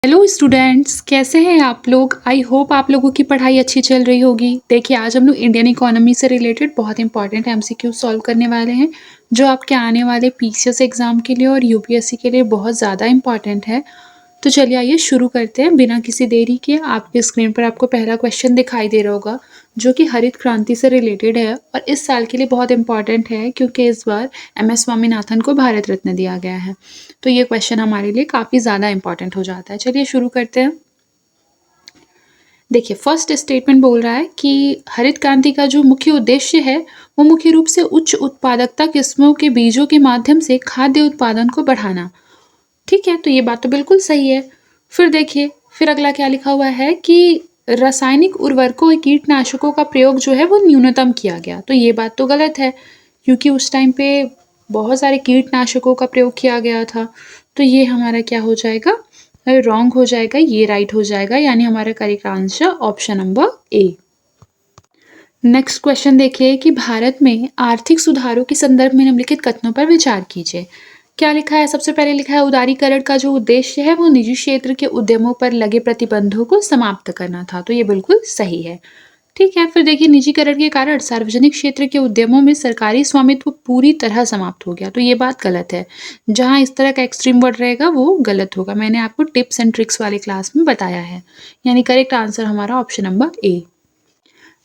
Hello students, कैसे हैं आप लोग। आई होप आप लोगों की पढ़ाई अच्छी चल रही होगी। देखिए, आज हम लोग इंडियन इकोनॉमी से रिलेटेड बहुत इंपॉर्टेंट एमसीक्यू सॉल्व करने वाले हैं, जो आपके आने वाले पीसीएस एग्जाम के लिए और यूपीएससी के लिए बहुत ज़्यादा इंपॉर्टेंट है। तो चलिए आइए शुरू करते हैं बिना किसी देरी के। आपके स्क्रीन पर आपको पहला क्वेश्चन दिखाई दे रहा होगा, जो कि हरित क्रांति से रिलेटेड है और इस साल के लिए बहुत इंपॉर्टेंट है, क्योंकि इस बार एमएस स्वामीनाथन को भारत रत्न दिया गया है। तो ये क्वेश्चन हमारे लिए काफ़ी ज़्यादा इंपॉर्टेंट हो जाता है। चलिए शुरू करते हैं। देखिए, फर्स्ट स्टेटमेंट बोल रहा है कि हरित क्रांति का जो मुख्य उद्देश्य है वो मुख्य रूप से उच्च उत्पादकता किस्मों के बीजों के माध्यम से खाद्य उत्पादन को बढ़ाना। ठीक है, तो ये बात तो बिल्कुल सही है। फिर देखिए, फिर अगला क्या लिखा हुआ है कि रासायनिक उर्वरकों और कीटनाशकों का प्रयोग जो है वो न्यूनतम किया गया। तो ये बात तो गलत है, क्योंकि उस टाइम पे बहुत सारे कीटनाशकों का प्रयोग किया गया था। तो ये हमारा क्या हो जाएगा, रॉन्ग हो जाएगा, ये राइट हो जाएगा, यानी हमारा correct answer option number A. Next question देखिए कि भारत में आर्थिक सुधारों के संदर्भ में निम्नलिखित कथनों पर विचार कीजिए। क्या लिखा है, सबसे पहले लिखा है उदारीकरण का जो उद्देश्य है वो निजी क्षेत्र के उद्यमों पर लगे प्रतिबंधों को समाप्त करना था। तो ये बिल्कुल सही है। ठीक है, फिर देखिए, निजीकरण के कारण सार्वजनिक क्षेत्र के उद्यमों में सरकारी स्वामित्व पूरी तरह समाप्त हो गया। तो ये बात गलत है। जहां इस तरह का एक्सट्रीम वर्ड रहेगा वो गलत होगा। मैंने आपको टिप्स एंड ट्रिक्स वाले क्लास में बताया है, यानी करेक्ट आंसर हमारा option number A.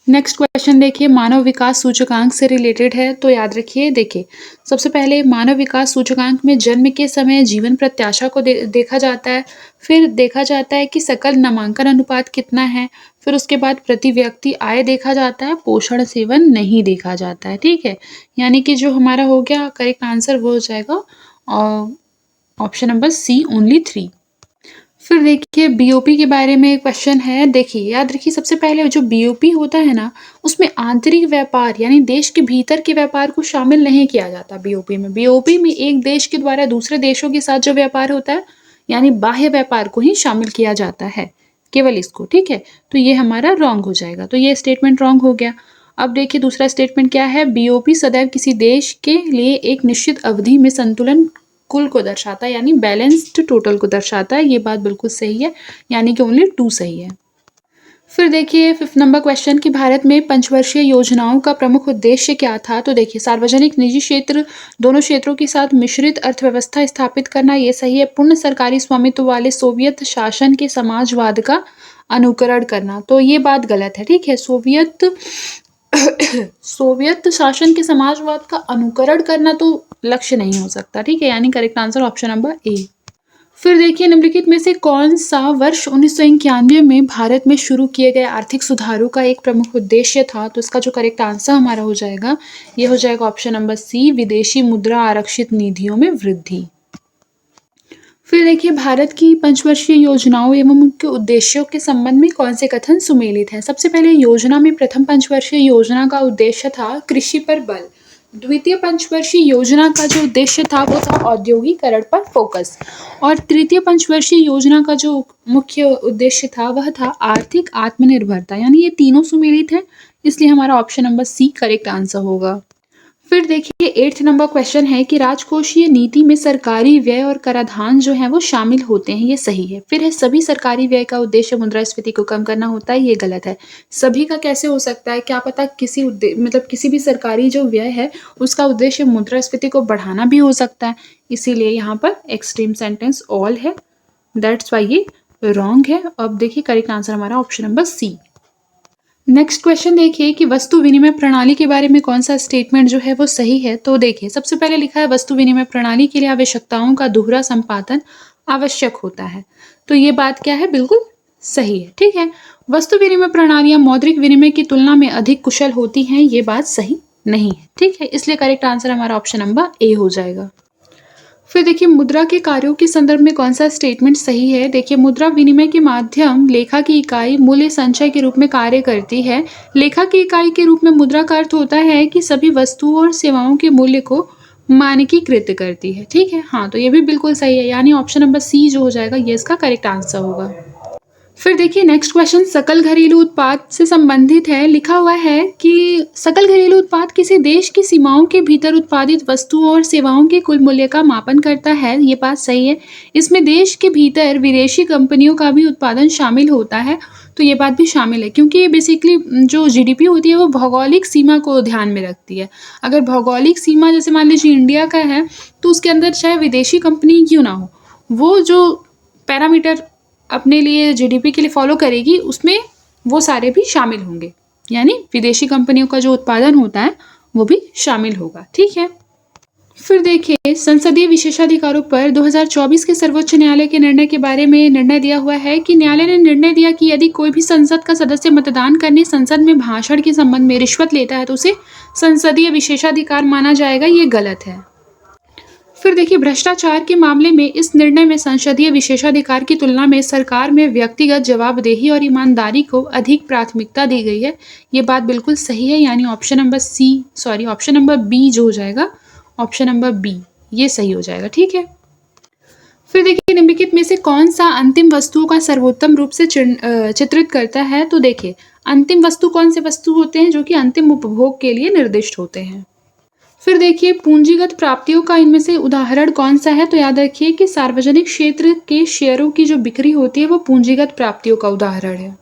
Next question देखिए, मानव विकास सूचकांक से रिलेटेड है। तो याद रखिए, देखिए, सबसे पहले मानव विकास सूचकांक में जन्म के समय जीवन प्रत्याशा को देखा जाता है। फिर देखा जाता है कि सकल नामांकन अनुपात कितना है। फिर उसके बाद प्रति व्यक्ति आय देखा जाता है, पोषण सेवन नहीं देखा जाता है। ठीक है, यानी कि जो हमारा हो गया करेक्ट आंसर वो हो जाएगा ऑप्शन नंबर सी, ओनली 3। फिर देखिए, बीओपी के बारे में क्वेश्चन है। देखिए, याद रखिए, सबसे पहले जो बीओपी होता है ना, उसमें आंतरिक व्यापार यानी देश के भीतर के व्यापार को शामिल नहीं किया जाता। बीओपी में एक देश के द्वारा दूसरे देशों के साथ जो व्यापार होता है, यानी बाह्य व्यापार को ही शामिल किया जाता है, केवल इसको। ठीक है, तो ये हमारा रॉन्ग हो जाएगा। तो ये स्टेटमेंट रॉन्ग हो गया। अब देखिए, दूसरा स्टेटमेंट क्या है, बीओपी सदैव किसी देश के लिए एक निश्चित अवधि में संतुलन कुल को दर्शाता है, यानी बैलेंस्ड टोटल को दर्शाता है। ये बात बिल्कुल सही है, यानी कि ओनली 2 सही है। फिर देखिए, 5th नंबर क्वेश्चन कि भारत में पंचवर्षीय योजनाओं का प्रमुख उद्देश्य क्या था। तो देखिए, सार्वजनिक निजी क्षेत्र दोनों क्षेत्रों के साथ मिश्रित अर्थव्यवस्था स्थापित करना, ये सही है। पूर्ण सरकारी स्वामित्व वाले सोवियत शासन के समाजवाद का अनुकरण करना, तो ये बात गलत है। ठीक है, सोवियत शासन के समाजवाद का अनुकरण करना तो लक्ष्य नहीं हो सकता। ठीक है, यानी correct answer option number A. फिर देखिए, निम्नलिखित में से कौन सा वर्ष 1991 में भारत में शुरू किए गए आर्थिक सुधारों का एक प्रमुख उद्देश्य था। तो इसका जो करेक्ट आंसर हमारा हो जाएगा, ये हो जाएगा ऑप्शन नंबर सी, विदेशी मुद्रा आरक्षित निधियों में वृद्धि। फिर देखिए, भारत की पंचवर्षीय योजनाओं एवं उनके उद्देश्यों के संबंध में कौन से कथन सुमेलित हैं। सबसे पहले योजना में प्रथम पंचवर्षीय योजना का उद्देश्य था कृषि पर बल। द्वितीय पंचवर्षीय योजना का जो उद्देश्य था वो था औद्योगिकरण पर फोकस। और तृतीय पंचवर्षीय योजना का जो मुख्य उद्देश्य था वह था आर्थिक आत्मनिर्भरता। यानी ये तीनों सुमेलित हैं, इसलिए हमारा option number C correct answer होगा। फिर देखिए, 8th नंबर क्वेश्चन है कि राजकोषीय नीति में सरकारी व्यय और कराधान जो है वो शामिल होते हैं, ये सही है। फिर है सभी सरकारी व्यय का उद्देश्य मुद्रास्फीति को कम करना होता है, ये गलत है। सभी का कैसे हो सकता है, क्या पता किसी भी सरकारी जो व्यय है उसका उद्देश्य मुद्रास्फीति को बढ़ाना भी हो सकता है। इसीलिए यहाँ पर एक्सट्रीम सेंटेंस ऑल है, दैट्स वाई ये रॉन्ग है। अब देखिए, करेक्ट आंसर हमारा option number C. Next question देखिए कि वस्तु विनिमय प्रणाली के बारे में कौन सा स्टेटमेंट जो है वो सही है। तो देखिए, सबसे पहले लिखा है वस्तु विनिमय प्रणाली के लिए आवश्यकताओं का दोहरा संपादन आवश्यक होता है। तो ये बात क्या है, बिल्कुल सही है। ठीक है, वस्तु विनिमय प्रणालियां मौद्रिक विनिमय की तुलना में अधिक कुशल होती हैं, ये बात सही नहीं है। ठीक है, इसलिए करेक्ट आंसर हमारा ऑप्शन नंबर ए हो जाएगा। फिर देखिए, मुद्रा के कार्यों के संदर्भ में कौन सा स्टेटमेंट सही है। देखिए, मुद्रा विनिमय के माध्यम लेखा की इकाई मूल्य संचय के रूप में कार्य करती है। लेखा की इकाई के रूप में मुद्रा का अर्थ होता है कि सभी वस्तुओं और सेवाओं के मूल्य को मानकीकृत करती है। ठीक है, हाँ, तो ये भी बिल्कुल सही है, यानी ऑप्शन नंबर सी जो हो जाएगा ये इसका करेक्ट आंसर होगा। फिर देखिए नेक्स्ट क्वेश्चन सकल घरेलू उत्पाद से संबंधित है। लिखा हुआ है कि सकल घरेलू उत्पाद किसी देश की सीमाओं के भीतर उत्पादित वस्तुओं और सेवाओं के कुल मूल्य का मापन करता है। ये बात सही है। इसमें देश के भीतर विदेशी कंपनियों का भी उत्पादन शामिल होता है, तो ये बात भी शामिल है क्योंकि ये बेसिकली जो जीडीपी होती है वो भौगोलिक सीमा को ध्यान में रखती है। अगर भौगोलिक सीमा जैसे मान लीजिए इंडिया का है, तो उसके अंदर चाहे विदेशी कंपनी क्यों ना हो, वो जो पैरामीटर अपने लिए जीडीपी के लिए फॉलो करेगी उसमें वो सारे भी शामिल होंगे, यानी विदेशी कंपनियों का जो उत्पादन होता है वो भी शामिल होगा। ठीक है। फिर देखिए संसदीय विशेषाधिकारों पर 2024 के सर्वोच्च न्यायालय के निर्णय के बारे में निर्णय दिया हुआ है कि न्यायालय ने निर्णय दिया कि यदि कोई भी संसद का सदस्य मतदान करने संसद में भाषण के संबंध में रिश्वत लेता है तो उसे संसदीय विशेषाधिकार माना जाएगा। ये गलत है। फिर देखिए भ्रष्टाचार के मामले में इस निर्णय में संसदीय विशेषाधिकार की तुलना में सरकार में व्यक्तिगत जवाबदेही और ईमानदारी को अधिक प्राथमिकता दी गई है। ये बात बिल्कुल सही है, यानी ऑप्शन नंबर बी जो हो जाएगा, ऑप्शन नंबर बी ये सही हो जाएगा। ठीक है। फिर देखिए निम्नलिखित में से कौन सा अंतिम वस्तुओं का सर्वोत्तम रूप से चित्रित करता है। तो देखिए अंतिम वस्तु कौन से वस्तु होते हैं जो कि अंतिम उपभोग के लिए निर्दिष्ट होते हैं। फिर देखिए पूंजीगत प्राप्तियों का इनमें से उदाहरण कौन सा है। तो याद रखिए कि सार्वजनिक क्षेत्र के शेयरों की जो बिक्री होती है वो पूंजीगत प्राप्तियों का उदाहरण है।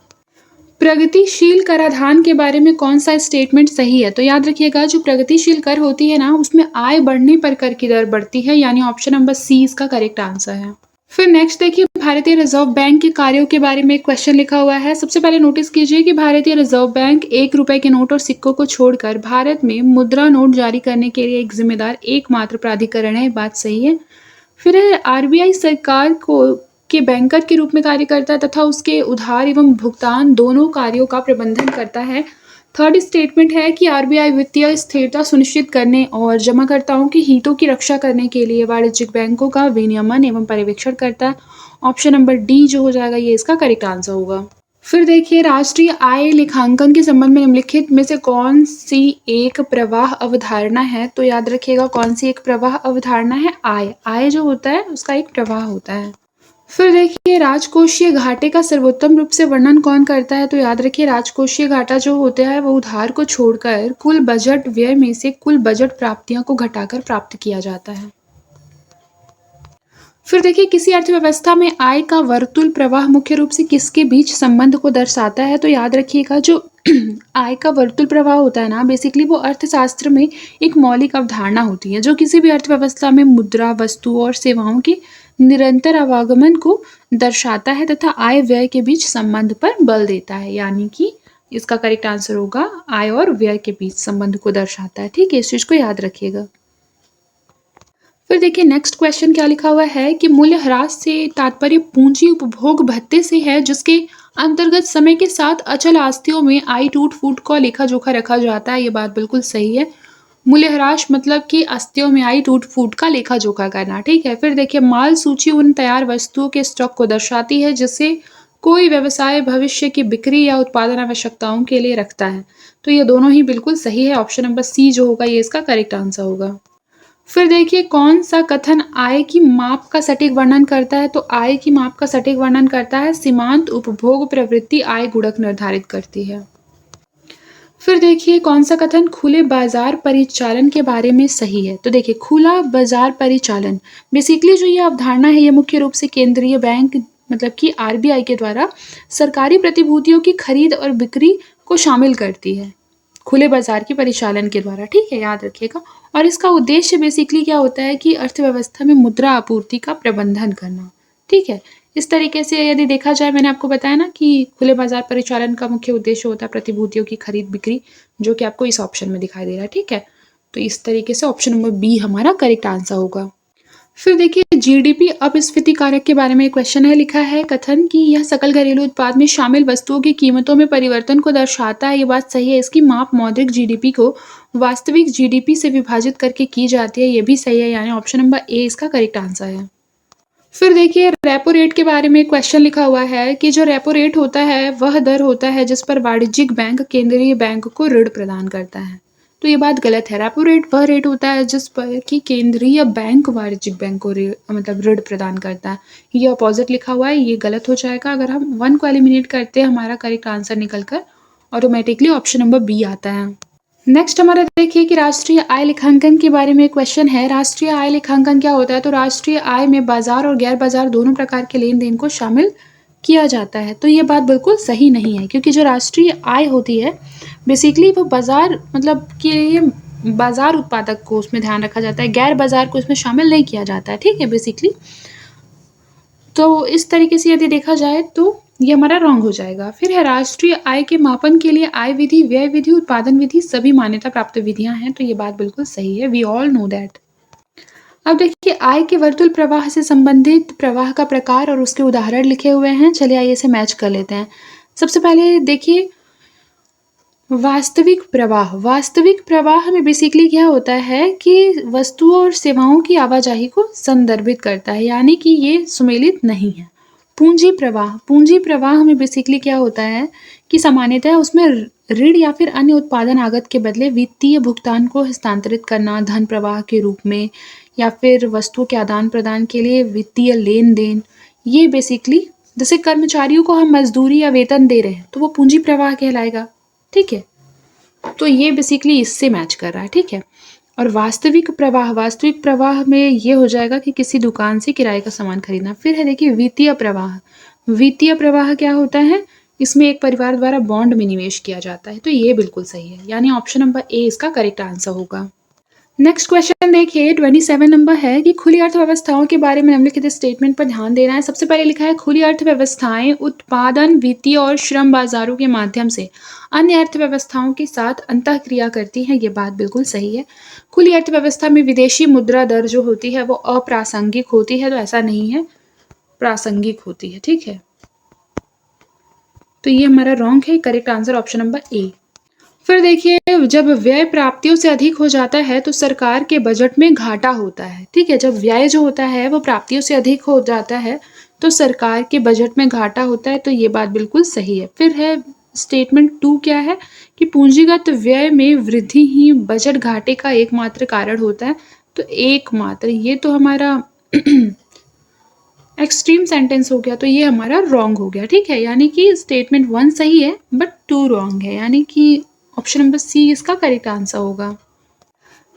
प्रगतिशील कराधान के बारे में कौन सा स्टेटमेंट सही है। तो याद रखिएगा जो प्रगतिशील कर होती है ना उसमें आय बढ़ने पर कर की दर बढ़ती है, यानी ऑप्शन नंबर सी इसका करेक्ट आंसर है। फिर नेक्स्ट देखिए भारतीय रिजर्व बैंक के कार्यों के बारे में एक क्वेश्चन लिखा हुआ है। सबसे पहले नोटिस कीजिए कि भारतीय रिजर्व बैंक 1 रुपए के नोट और सिक्कों को छोड़कर भारत में मुद्रा नोट जारी करने के लिए एक जिम्मेदार एकमात्र प्राधिकरण है। ये बात सही है। फिर आरबीआई सरकार को के बैंकर के रूप में कार्य करता है तथा उसके उधार एवं भुगतान दोनों कार्यों का प्रबंधन करता है। थर्ड स्टेटमेंट है कि आरबीआई वित्तीय स्थिरता सुनिश्चित करने और जमाकर्ताओं के हितों की रक्षा करने के लिए वाणिज्यिक बैंकों का विनियमन एवं पर्यवेक्षण करता है। ऑप्शन नंबर डी जो हो जाएगा ये इसका करेक्ट आंसर होगा। फिर देखिए राष्ट्रीय आय लेखांकन के संबंध में निम्नलिखित में से कौन सी एक प्रवाह अवधारणा है। तो याद रखिएगा कौन सी एक प्रवाह अवधारणा है। आय जो होता है उसका एक प्रवाह होता है। फिर देखिए राजकोषीय घाटे का सर्वोत्तम रूप से वर्णन कौन करता है। तो याद रखिए राजकोषीय घाटा जो होता है वो उधार को छोड़कर कुल बजट व्यय में से कुल बजट प्राप्तियों को घटाकर प्राप्त किया जाता है। फिर देखिए किसी अर्थव्यवस्था में आय का वर्तुल प्रवाह मुख्य रूप से किसके बीच संबंध को दर्शाता है। तो याद रखिएगा जो आय का वर्तुल प्रवाह होता है ना बेसिकली वो अर्थशास्त्र में एक मौलिक अवधारणा होती है जो किसी भी अर्थव्यवस्था में मुद्रा वस्तुओं और सेवाओं के निरंतर आवागमन को दर्शाता है तथा आय व्यय के बीच संबंध पर बल देता है, यानी कि इसका करेक्ट आंसर होगा आय और व्यय के बीच संबंध को दर्शाता है। ठीक है, इस चीज को याद रखिएगा। फिर देखिए नेक्स्ट क्वेश्चन क्या लिखा हुआ है कि मूल्य ह्रास से तात्पर्य पूंजी उपभोग भत्ते से है जिसके अंतर्गत समय के साथ अचल आस्तियों में आई टूट फूट का लेखा जोखा रखा जाता है। ये बात बिल्कुल सही है। मूल्यह्रास मतलब कि आस्तियों में आई टूट फूट का लेखा जोखा करना। ठीक है। फिर देखिए माल सूची उन तैयार वस्तुओं के स्टॉक को दर्शाती है जिसे कोई व्यवसाय भविष्य की बिक्री या उत्पादन आवश्यकताओं के लिए रखता है। तो ये दोनों ही बिल्कुल सही है। ऑप्शन नंबर सी जो होगा ये इसका करेक्ट आंसर होगा। फिर देखिए कौन सा कथन आय की माप का सटीक वर्णन करता है। तो आय की माप का सटीक वर्णन करता है सीमांत उपभोग प्रवृत्ति आय गुणक निर्धारित करती है। फिर देखिए कौन सा कथन खुले बाजार परिचालन के बारे में सही है। तो देखिए खुला बाजार परिचालन बेसिकली जो ये अवधारणा है ये मुख्य रूप से केंद्रीय बैंक मतलब कि आरबीआई के द्वारा सरकारी प्रतिभूतियों की खरीद और बिक्री को शामिल करती है खुले बाजार की परिचालन के द्वारा। ठीक है, याद रखिएगा। और इसका उद्देश्य बेसिकली क्या होता है कि अर्थव्यवस्था में मुद्रा आपूर्ति का प्रबंधन करना। ठीक है, इस तरीके से यदि देखा जाए मैंने आपको बताया ना कि खुले बाजार परिचालन का मुख्य उद्देश्य होता है प्रतिभूतियों की खरीद बिक्री, जो कि आपको इस ऑप्शन में दिखाई दे रहा है। ठीक है, तो इस तरीके से ऑप्शन नंबर बी हमारा करेक्ट आंसर होगा। फिर देखिए जीडीपी अपस्फीति कारक के बारे में एक क्वेश्चन है। लिखा है कथन कि यह सकल घरेलू उत्पाद में शामिल वस्तुओं की कीमतों में परिवर्तन को दर्शाता है। ये बात सही है। इसकी माप मौद्रिक जीडीपी को वास्तविक जीडीपी से विभाजित करके की जाती है। ये भी सही है, यानी ऑप्शन नंबर ए इसका करेक्ट आंसर है। फिर देखिए रेपो रेट के बारे में क्वेश्चन लिखा हुआ है कि जो रेपो रेट होता है वह दर होता है जिस पर वाणिज्यिक बैंक केंद्रीय बैंक को ऋण प्रदान करता है। तो ये बात गलत है। रेपो रेट वह रेट होता है जिस पर कि केंद्रीय बैंक वाणिज्यिक बैंक को मतलब ऋण प्रदान करता है। ये अपोजिट लिखा हुआ है, ये गलत हो जाएगा। अगर हम 1 को एलिमिनेट करते हैं हमारा करेक्ट आंसर निकल कर ऑटोमेटिकली ऑप्शन नंबर बी आता है। नेक्स्ट हमारा देखिए कि राष्ट्रीय आय लेखांकन के बारे में क्वेश्चन है। राष्ट्रीय आय लेखांकन क्या होता है? तो राष्ट्रीय आय में बाजार और गैर बाजार दोनों प्रकार के लेन देन को शामिल किया जाता है। तो ये बात बिल्कुल सही नहीं है, क्योंकि जो राष्ट्रीय आय होती है बेसिकली वो बाजार मतलब कि ये बाजार उत्पादक को उसमें ध्यान रखा जाता है, गैर बाजार को इसमें शामिल नहीं किया जाता है। ठीक है, बेसिकली तो इस तरीके से यदि देखा जाए तो ये हमारा रॉन्ग हो जाएगा। फिर है राष्ट्रीय आय के मापन के लिए आय विधि, व्यय विधि, उत्पादन विधि सभी मान्यता प्राप्त विधियां हैं। तो ये बात बिल्कुल सही है, वी ऑल नो दैट। अब देखिए आय के वर्तुल प्रवाह से संबंधित प्रवाह का प्रकार और उसके उदाहरण लिखे हुए हैं। चलिए आइए इसे मैच कर लेते हैं। सबसे पहले देखिए वास्तविक प्रवाह। वास्तविक प्रवाह में बेसिकली क्या होता है कि वस्तुओं और सेवाओं की आवाजाही को संदर्भित करता है, यानी कि ये सुमेलित नहीं है। पूंजी प्रवाह। पूंजी प्रवाह में बेसिकली क्या होता है कि सामान्यतः उसमें ऋण या फिर अन्य उत्पादन आगत के बदले वित्तीय भुगतान को हस्तांतरित करना धन प्रवाह के रूप में, या फिर वस्तुओं के आदान प्रदान के लिए वित्तीय लेन देन, ये बेसिकली जैसे कर्मचारियों को हम मजदूरी या वेतन दे रहे हैं तो वो पूंजी प्रवाह कहलाएगा। ठीक है, तो ये बेसिकली इससे मैच कर रहा है। ठीक है, और वास्तविक प्रवाह। वास्तविक प्रवाह में ये हो जाएगा कि किसी दुकान से किराए का सामान खरीदना। फिर है देखिए वित्तीय प्रवाह। वित्तीय प्रवाह क्या होता है? इसमें एक परिवार द्वारा बॉन्ड में निवेश किया जाता है। तो ये बिल्कुल सही है, यानी ऑप्शन नंबर ए इसका करेक्ट आंसर होगा। नेक्स्ट क्वेश्चन देखिए 27 नंबर है कि खुली अर्थव्यवस्थाओं के बारे में निम्नलिखित स्टेटमेंट पर ध्यान देना है। सबसे पहले लिखा है खुली अर्थव्यवस्थाएं उत्पादन, वित्तीय और श्रम बाजारों के माध्यम से अन्य अर्थव्यवस्थाओं के साथ अंतःक्रिया करती हैं। ये बात बिल्कुल सही है। खुली अर्थव्यवस्था में विदेशी मुद्रा दर जो होती है वो अप्रासंगिक होती है, तो ऐसा नहीं है, प्रासंगिक होती है। ठीक है, तो ये हमारा रॉन्ग है। Correct answer option number A. फिर देखिए जब व्यय प्राप्तियों से अधिक हो जाता है तो सरकार के बजट में घाटा होता है। ठीक है, जब व्यय जो होता है वो प्राप्तियों से अधिक हो जाता है तो सरकार के बजट में घाटा होता है। तो ये बात बिल्कुल सही है। फिर है स्टेटमेंट 2 क्या है कि पूंजीगत व्यय में वृद्धि ही बजट घाटे का एकमात्र कारण होता है। तो एकमात्र, ये तो हमारा एक्सट्रीम सेंटेंस हो गया, तो ये हमारा रॉन्ग हो गया। ठीक है, यानी कि स्टेटमेंट 1 सही है बट 2 रॉन्ग है, यानी कि ऑप्शन नंबर सी इसका करेक्ट आंसर होगा।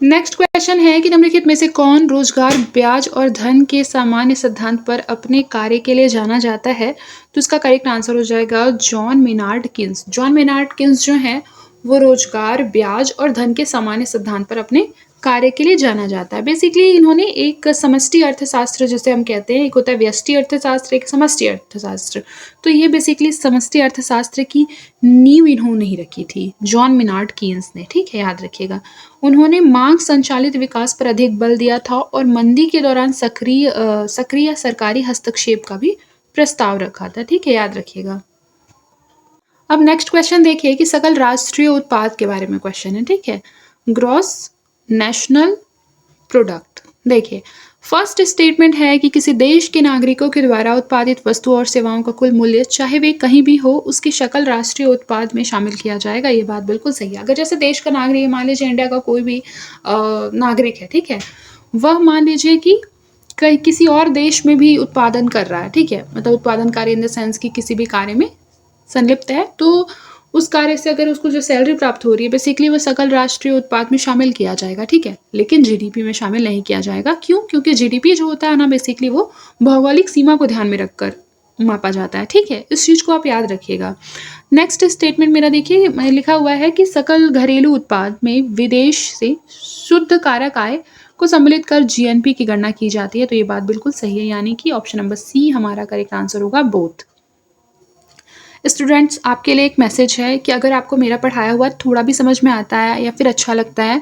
नेक्स्ट क्वेश्चन है कि निम्नलिखित में से कौन रोजगार, ब्याज और धन के सामान्य सिद्धांत पर अपने कार्य के लिए जाना जाता है? तो इसका करेक्ट आंसर हो जाएगा John Maynard Keynes. John Maynard Keynes जो है वो रोजगार, ब्याज और धन के सामान्य सिद्धांत पर अपने कार्य के लिए जाना जाता है। बेसिकली इन्होंने एक समष्टि अर्थशास्त्र जिसे हम कहते हैं, एक होता है व्यष्टि अर्थशास्त्र, एक समष्टि अर्थशास्त्र, तो ये बेसिकली समष्टि अर्थशास्त्र की नींव इन्होंने ही रखी थी, जॉन मेनार्ड कीन्स ने। ठीक है, याद रखिएगा। उन्होंने मांग संचालित विकास पर अधिक बल दिया था और मंदी के दौरान सक्रिय सरकारी हस्तक्षेप का भी प्रस्ताव रखा था। ठीक है, याद रखिएगा। अब नेक्स्ट क्वेश्चन देखिए कि सकल राष्ट्रीय उत्पाद के बारे में क्वेश्चन है। ठीक है, ग्रॉस नेशनल प्रोडक्ट। देखिए फर्स्ट स्टेटमेंट है कि किसी देश के नागरिकों के द्वारा उत्पादित वस्तुओं और सेवाओं का कुल मूल्य चाहे वे कहीं भी हो उसकी सकल राष्ट्रीय उत्पाद में शामिल किया जाएगा। ये बात बिल्कुल सही है। अगर जैसे देश का नागरिक, मान लीजिए इंडिया का कोई भी नागरिक है, ठीक है, वह मान लीजिए कि किसी और देश में भी उत्पादन कर रहा है, ठीक है, मतलब उत्पादन कार्य इन द सेंस कि किसी भी कार्य में संलिप्त है, तो उस कार्य से अगर उसको जो सैलरी प्राप्त हो रही है बेसिकली वो सकल राष्ट्रीय उत्पाद में शामिल किया जाएगा। ठीक है, लेकिन जीडीपी में शामिल नहीं किया जाएगा। क्यों? क्योंकि जीडीपी जो होता है ना बेसिकली वो भौगोलिक सीमा को ध्यान में रखकर मापा जाता है। ठीक है, इस चीज़ को आप याद रखिएगा। नेक्स्ट स्टेटमेंट मेरा देखिए लिखा हुआ है कि सकल घरेलू उत्पाद में विदेश से शुद्ध कारक आय को सम्मिलित कर जीएनपी की गणना की जाती है। तो ये बात बिल्कुल सही है, यानी कि ऑप्शन नंबर सी हमारा करेक्ट आंसर होगा, बोथ। स्टूडेंट्स, आपके लिए एक मैसेज है कि अगर आपको मेरा पढ़ाया हुआ थोड़ा भी समझ में आता है या फिर अच्छा लगता है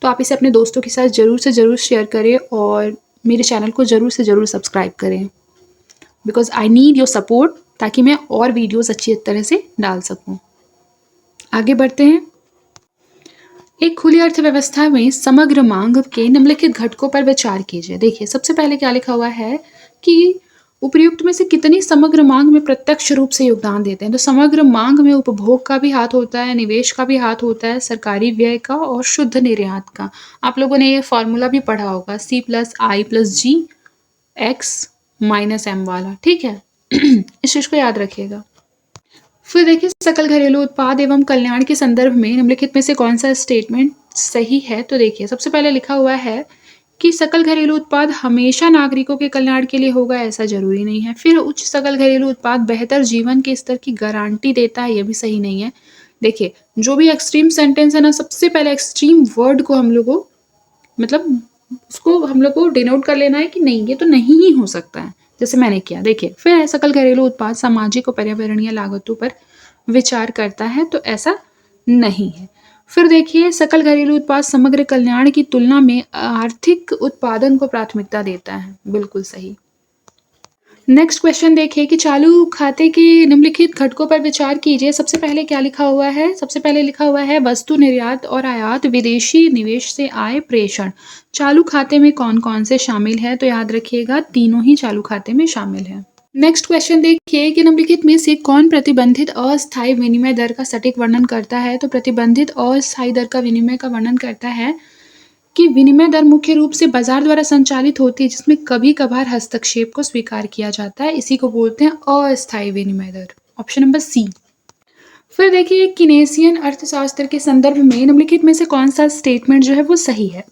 तो आप इसे अपने दोस्तों के साथ ज़रूर से ज़रूर शेयर करें और मेरे चैनल को ज़रूर से ज़रूर सब्सक्राइब करें, because I need your support, ताकि मैं और वीडियोस अच्छी तरह से डाल सकूं। आगे बढ़ते हैं। एक खुली अर्थव्यवस्था में समग्र मांग के निम्नलिखित घटकों पर विचार कीजिए। देखिए सबसे पहले क्या लिखा हुआ है कि उपयुक्त में से कितनी समग्र मांग में प्रत्यक्ष रूप से योगदान देते हैं? तो समग्र मांग में उपभोग का भी हाथ होता है, निवेश का भी हाथ होता है, सरकारी व्यय का और शुद्ध निर्यात का। आप लोगों ने ये फॉर्मूला भी पढ़ा होगा, C+I+G(x-m) वाला, ठीक है? इस चीज को याद रखिएगा। फिर देखिए, सकल घरेलू उत्पाद एवं कल्याण के संदर्भ में निम्नलिखित में से कौन सा स्टेटमेंट सही है? तो देखिए, सबसे पहले लिखा हुआ है कि सकल घरेलू उत्पाद हमेशा नागरिकों के कल्याण के लिए होगा, ऐसा जरूरी नहीं है। फिर उच्च सकल घरेलू उत्पाद बेहतर जीवन के स्तर की गारंटी देता है, यह भी सही नहीं है। देखिए, जो भी एक्सट्रीम सेंटेंस है ना, सबसे पहले एक्सट्रीम वर्ड को हम लोग को मतलब उसको हम लोग को डिनोट कर लेना है कि नहीं, ये तो नहीं ही हो सकता है, जैसे मैंने किया। देखिए, फिर है सकल घरेलू उत्पाद सामाजिक और पर्यावरणीय लागतों पर विचार करता है, तो ऐसा नहीं है। फिर देखिए, सकल घरेलू उत्पाद समग्र कल्याण की तुलना में आर्थिक उत्पादन को प्राथमिकता देता है, बिल्कुल सही। नेक्स्ट क्वेश्चन देखिए कि चालू खाते के निम्नलिखित घटकों पर विचार कीजिए। सबसे पहले क्या लिखा हुआ है? सबसे पहले लिखा हुआ है वस्तु निर्यात और आयात, विदेशी निवेश से आय, प्रेषण। चालू खाते में कौन कौन से शामिल है? तो याद रखिएगा, तीनों ही चालू खाते में शामिल है। नेक्स्ट क्वेश्चन देखिए कि निम्नलिखित में से कौन प्रतिबंधित अस्थायी विनिमय दर का सटीक वर्णन करता है? तो प्रतिबंधित अस्थायी दर का विनिमय का वर्णन करता है कि विनिमय दर मुख्य रूप से बाजार द्वारा संचालित होती है, जिसमें कभी कभार हस्तक्षेप को स्वीकार किया जाता है, इसी को बोलते हैं अस्थायी विनिमय दर। Option number C. फिर देखिए, किनेसियन अर्थशास्त्र के संदर्भ में निम्नलिखित में से कौन सा स्टेटमेंट जो है वो सही है?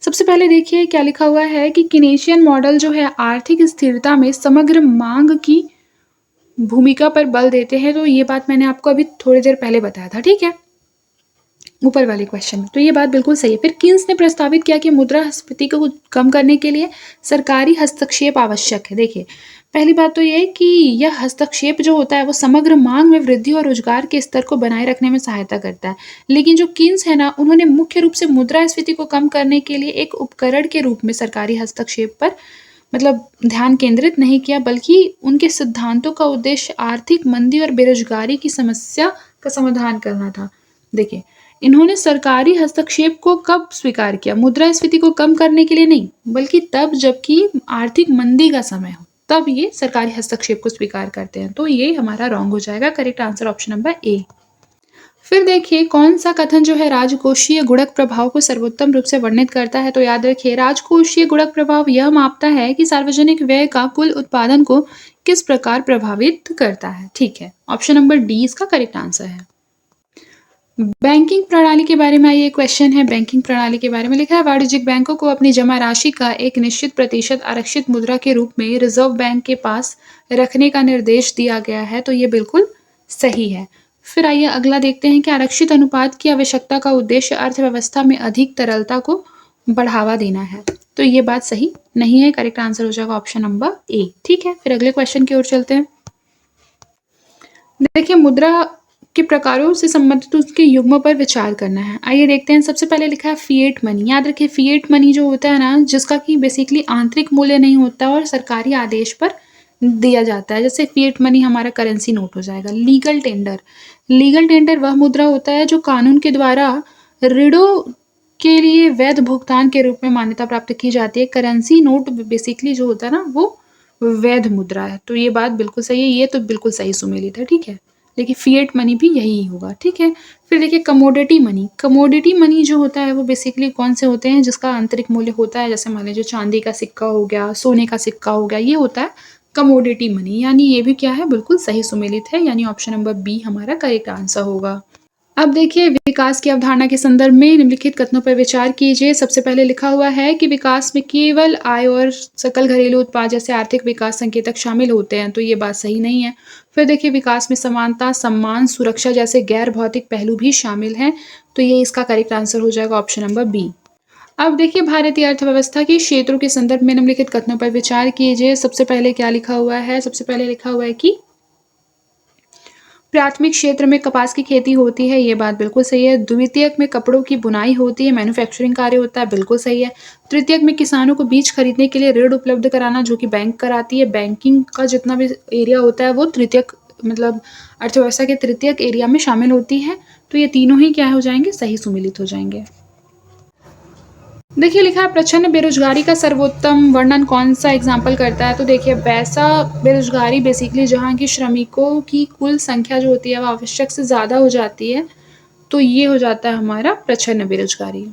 सबसे पहले देखिए क्या लिखा हुआ है कि किनेशियन मॉडल जो है आर्थिक स्थिरता में समग्र मांग की भूमिका पर बल देते हैं। तो ये बात मैंने आपको अभी थोड़ी देर पहले बताया था, ठीक है, ऊपर वाले क्वेश्चन में। तो ये बात बिल्कुल सही है। फिर किन्स ने प्रस्तावित किया कि मुद्रास्फीति को कम करने के लिए सरकारी हस्तक्षेप आवश्यक है। देखिए, पहली बात तो ये है कि यह हस्तक्षेप जो होता है वो समग्र मांग में वृद्धि और रोजगार के स्तर को बनाए रखने में सहायता करता है। लेकिन जो किन्स है ना, उन्होंने मुख्य रूप से मुद्रास्फीति को कम करने के लिए एक उपकरण के रूप में सरकारी हस्तक्षेप पर ध्यान केंद्रित नहीं किया, बल्कि उनके सिद्धांतों का उद्देश्य आर्थिक मंदी और बेरोजगारी की समस्या का समाधान करना था। देखिए, इन्होंने सरकारी हस्तक्षेप को कब स्वीकार किया? मुद्रास्फीति को कम करने के लिए नहीं, बल्कि तब जबकि आर्थिक मंदी का समय हो, तब ये सरकारी हस्तक्षेप को स्वीकार करते हैं। तो ये हमारा रॉन्ग हो जाएगा। Correct answer option number A. फिर देखिए, कौन सा कथन जो है राजकोषीय गुणक प्रभाव को सर्वोत्तम रूप से वर्णित करता है? तो याद रखिए, राजकोषीय गुणक प्रभाव यह मापता है कि सार्वजनिक व्यय का कुल उत्पादन को किस प्रकार प्रभावित करता है। ठीक है, ऑप्शन नंबर डी इसका करेक्ट आंसर है। बैंकिंग प्रणाली के बारे में ये क्वेश्चन है। बैंकिंग प्रणाली के बारे में लिखा है, वाणिज्यिक बैंकों को अपनी जमा राशि का एक निश्चित प्रतिशत आरक्षित मुद्रा के रूप में रिजर्व बैंक के पास रखने का निर्देश दिया गया है। तो ये बिल्कुल सही है। फिर आइए अगला देखते हैं कि आरक्षित अनुपात की आवश्यकता का उद्देश्य अर्थव्यवस्था में अधिक तरलता को बढ़ावा देना है। तो ये बात सही नहीं है। करेक्ट आंसर हो जाएगा ऑप्शन नंबर ए। ठीक है, फिर अगले क्वेश्चन की ओर चलते हैं। देखिए, मुद्रा के प्रकारों से संबंधित उसके युग्मों पर विचार करना है। आइए देखते हैं। सबसे पहले लिखा है फिएट मनी। याद रखिए, फिएट मनी जो होता है ना, जिसका कि बेसिकली आंतरिक मूल्य नहीं होता और सरकारी आदेश पर दिया जाता है, जैसे फिएट मनी हमारा करेंसी नोट हो जाएगा। लीगल टेंडर, लीगल टेंडर वह मुद्रा होता है जो कानून के द्वारा ऋणों के लिए वैध भुगतान के रूप में मान्यता प्राप्त की जाती है। करेंसी नोट बेसिकली जो होता है ना, वो वैध मुद्रा है। तो ये बात बिल्कुल सही है, ये तो बिल्कुल सही सुमेलित है। ठीक है, देखिए फिएट मनी भी यही होगा। ठीक है, फिर देखिए कमोडिटी मनी। कमोडिटी मनी जो होता है वो बेसिकली कौन से होते हैं? जिसका आंतरिक मूल्य होता है, जैसे मान लीजिए चांदी का सिक्का हो गया, सोने का सिक्का हो गया, ये होता है कमोडिटी मनी। यानी ये भी क्या है? बिल्कुल सही सुमेलित है, यानी ऑप्शन नंबर बी हमारा करेक्ट आंसर होगा। अब देखिए, विकास की अवधारणा के संदर्भ में निम्नलिखित कथनों पर विचार कीजिए। सबसे पहले लिखा हुआ है कि विकास में केवल आय और सकल घरेलू उत्पाद जैसे आर्थिक विकास संकेतक शामिल होते हैं। तो ये बात सही नहीं है। फिर देखिए, विकास में समानता, सम्मान, सुरक्षा जैसे गैर भौतिक पहलू भी शामिल हैं। तो ये इसका करेक्ट आंसर हो जाएगा ऑप्शन नंबर बी। अब देखिए, भारतीय अर्थव्यवस्था के क्षेत्रों के संदर्भ में निम्नलिखित कथनों पर विचार कीजिए। सबसे पहले क्या लिखा हुआ है? सबसे पहले लिखा हुआ है कि प्राथमिक क्षेत्र में कपास की खेती होती है, ये बात बिल्कुल सही है। द्वितीयक में कपड़ों की बुनाई होती है, मैन्युफैक्चरिंग कार्य होता है, बिल्कुल सही है। तृतीयक में किसानों को बीज खरीदने के लिए ऋण उपलब्ध कराना, जो कि बैंक कराती है। बैंकिंग का जितना भी एरिया होता है वो तृतीयक अर्थव्यवस्था के तृतीयक एरिया में शामिल होती है। तो ये तीनों ही क्या हो जाएंगे? सही सुमेलित हो जाएंगे। देखिए लिखा है प्रच्छन्न बेरोजगारी का सर्वोत्तम वर्णन कौन सा एग्जाम्पल करता है? तो देखिए वैसा बेरोजगारी बेसिकली जहाँ की श्रमिकों की कुल संख्या जो होती है वो आवश्यक से ज़्यादा हो जाती है, तो ये हो जाता है हमारा प्रच्छन्न बेरोजगारी।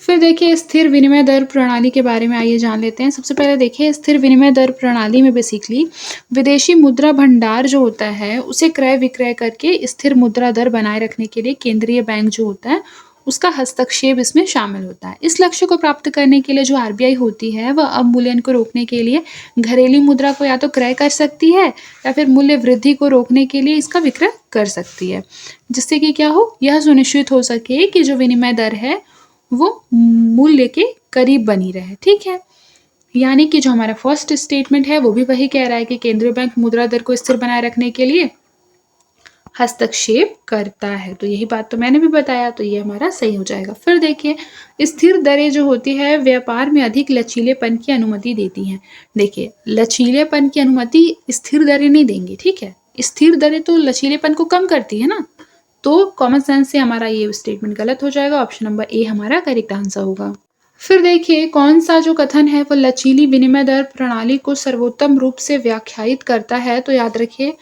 फिर देखिए स्थिर विनिमय दर प्रणाली के बारे में आइए जान लेते हैं। सबसे पहले देखिए स्थिर विनिमय दर प्रणाली में बेसिकली विदेशी मुद्रा भंडार जो होता है उसे क्रय विक्रय करके स्थिर मुद्रा दर बनाए रखने के लिए केंद्रीय बैंक जो होता है उसका हस्तक्षेप इसमें शामिल होता है। इस लक्ष्य को प्राप्त करने के लिए जो आरबीआई होती है वह अवमूल्यन को रोकने के लिए घरेलू मुद्रा को या तो क्रय कर सकती है या फिर मूल्य वृद्धि को रोकने के लिए इसका विक्रय कर सकती है, जिससे कि क्या हो, यह सुनिश्चित हो सके कि जो विनिमय दर है वो मूल्य के करीब बनी रहे। ठीक है, यानी कि जो हमारा फर्स्ट स्टेटमेंट है वो भी वही कह रहा है कि केंद्रीय बैंक मुद्रा दर को स्थिर बनाए रखने के लिए हस्तक्षेप करता है। तो यही बात तो मैंने भी बताया, तो ये हमारा सही हो जाएगा। फिर देखिए स्थिर दरें जो होती है व्यापार में अधिक लचीलेपन की अनुमति देती हैं। देखिए लचीलेपन की अनुमति स्थिर दरें नहीं देंगी। ठीक है, स्थिर दरें तो लचीलेपन को कम करती है ना, तो कॉमन सेंस से हमारा ये स्टेटमेंट गलत हो जाएगा। ऑप्शन नंबर ए हमारा करेक्ट आंसर होगा। फिर देखिए कौन सा जो कथन है वो लचीली विनिमय दर प्रणाली को सर्वोत्तम रूप से व्याख्यायित करता है? तो याद रखिए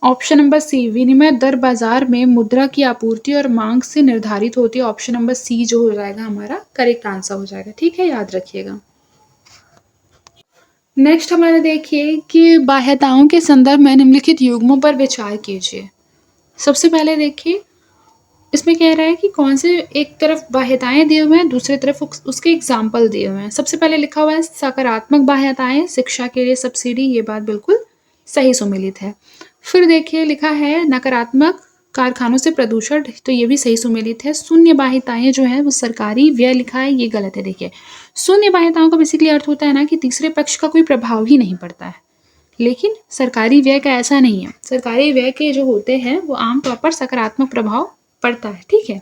ऑप्शन नंबर सी, विनिमय दर बाजार में मुद्रा की आपूर्ति और मांग से निर्धारित होती है। ऑप्शन नंबर सी जो हो जाएगा हमारा करेक्ट आंसर हो जाएगा। ठीक है, याद रखिएगा। नेक्स्ट हमारा देखिए कि बाह्यताओं के संदर्भ में निम्नलिखित युग्मों पर विचार कीजिए। सबसे पहले देखिए इसमें कह रहा है कि कौन से एक तरफ बाह्यताएं दिए हुए हैं, दूसरी तरफ उसके एग्जाम्पल दिए हुए हैं। सबसे पहले लिखा हुआ है सकारात्मक बाह्यताएं शिक्षा के लिए सब्सिडी, ये बात बिल्कुल सही सुमेलित है। फिर देखिए लिखा है नकारात्मक कारखानों से प्रदूषण, तो ये भी सही सुमेलित है। शून्य बाह्यताएं जो है वो सरकारी व्यय लिखा है, ये गलत है। देखिए शून्य बाह्यताओं का बेसिकली अर्थ होता है ना कि तीसरे पक्ष का कोई प्रभाव ही नहीं पड़ता है, लेकिन सरकारी व्यय का ऐसा नहीं है। सरकारी व्यय के जो होते हैं वो आमतौर पर सकारात्मक प्रभाव पड़ता है। ठीक है,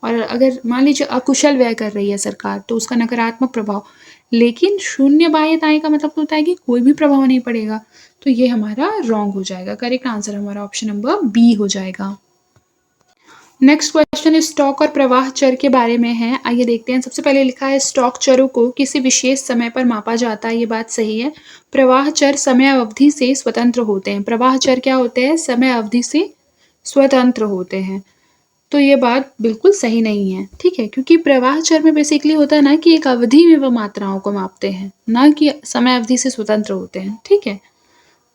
और अगर मान लीजिए अकुशल व्यय कर रही है सरकार तो उसका नकारात्मक प्रभाव, लेकिन शून्य बाह्यताएं का मतलब होता है कि कोई भी प्रभाव नहीं पड़ेगा, तो ये हमारा रॉन्ग हो जाएगा। करेक्ट आंसर हमारा ऑप्शन नंबर बी हो जाएगा। नेक्स्ट क्वेश्चन स्टॉक और प्रवाह चर के बारे में है, आइए देखते हैं। सबसे पहले लिखा है स्टॉक चरों को किसी विशेष समय पर मापा जाता है, ये बात सही है। प्रवाह चर समय अवधि से स्वतंत्र होते हैं। प्रवाह चर क्या होते हैं? समय अवधि से स्वतंत्र होते हैं, तो ये बात बिल्कुल सही नहीं है। ठीक है, क्योंकि प्रवाह चर में बेसिकली होता है ना कि एक अवधि में वह मात्राओं को मापते हैं, ना कि समय अवधि से स्वतंत्र होते हैं। ठीक है,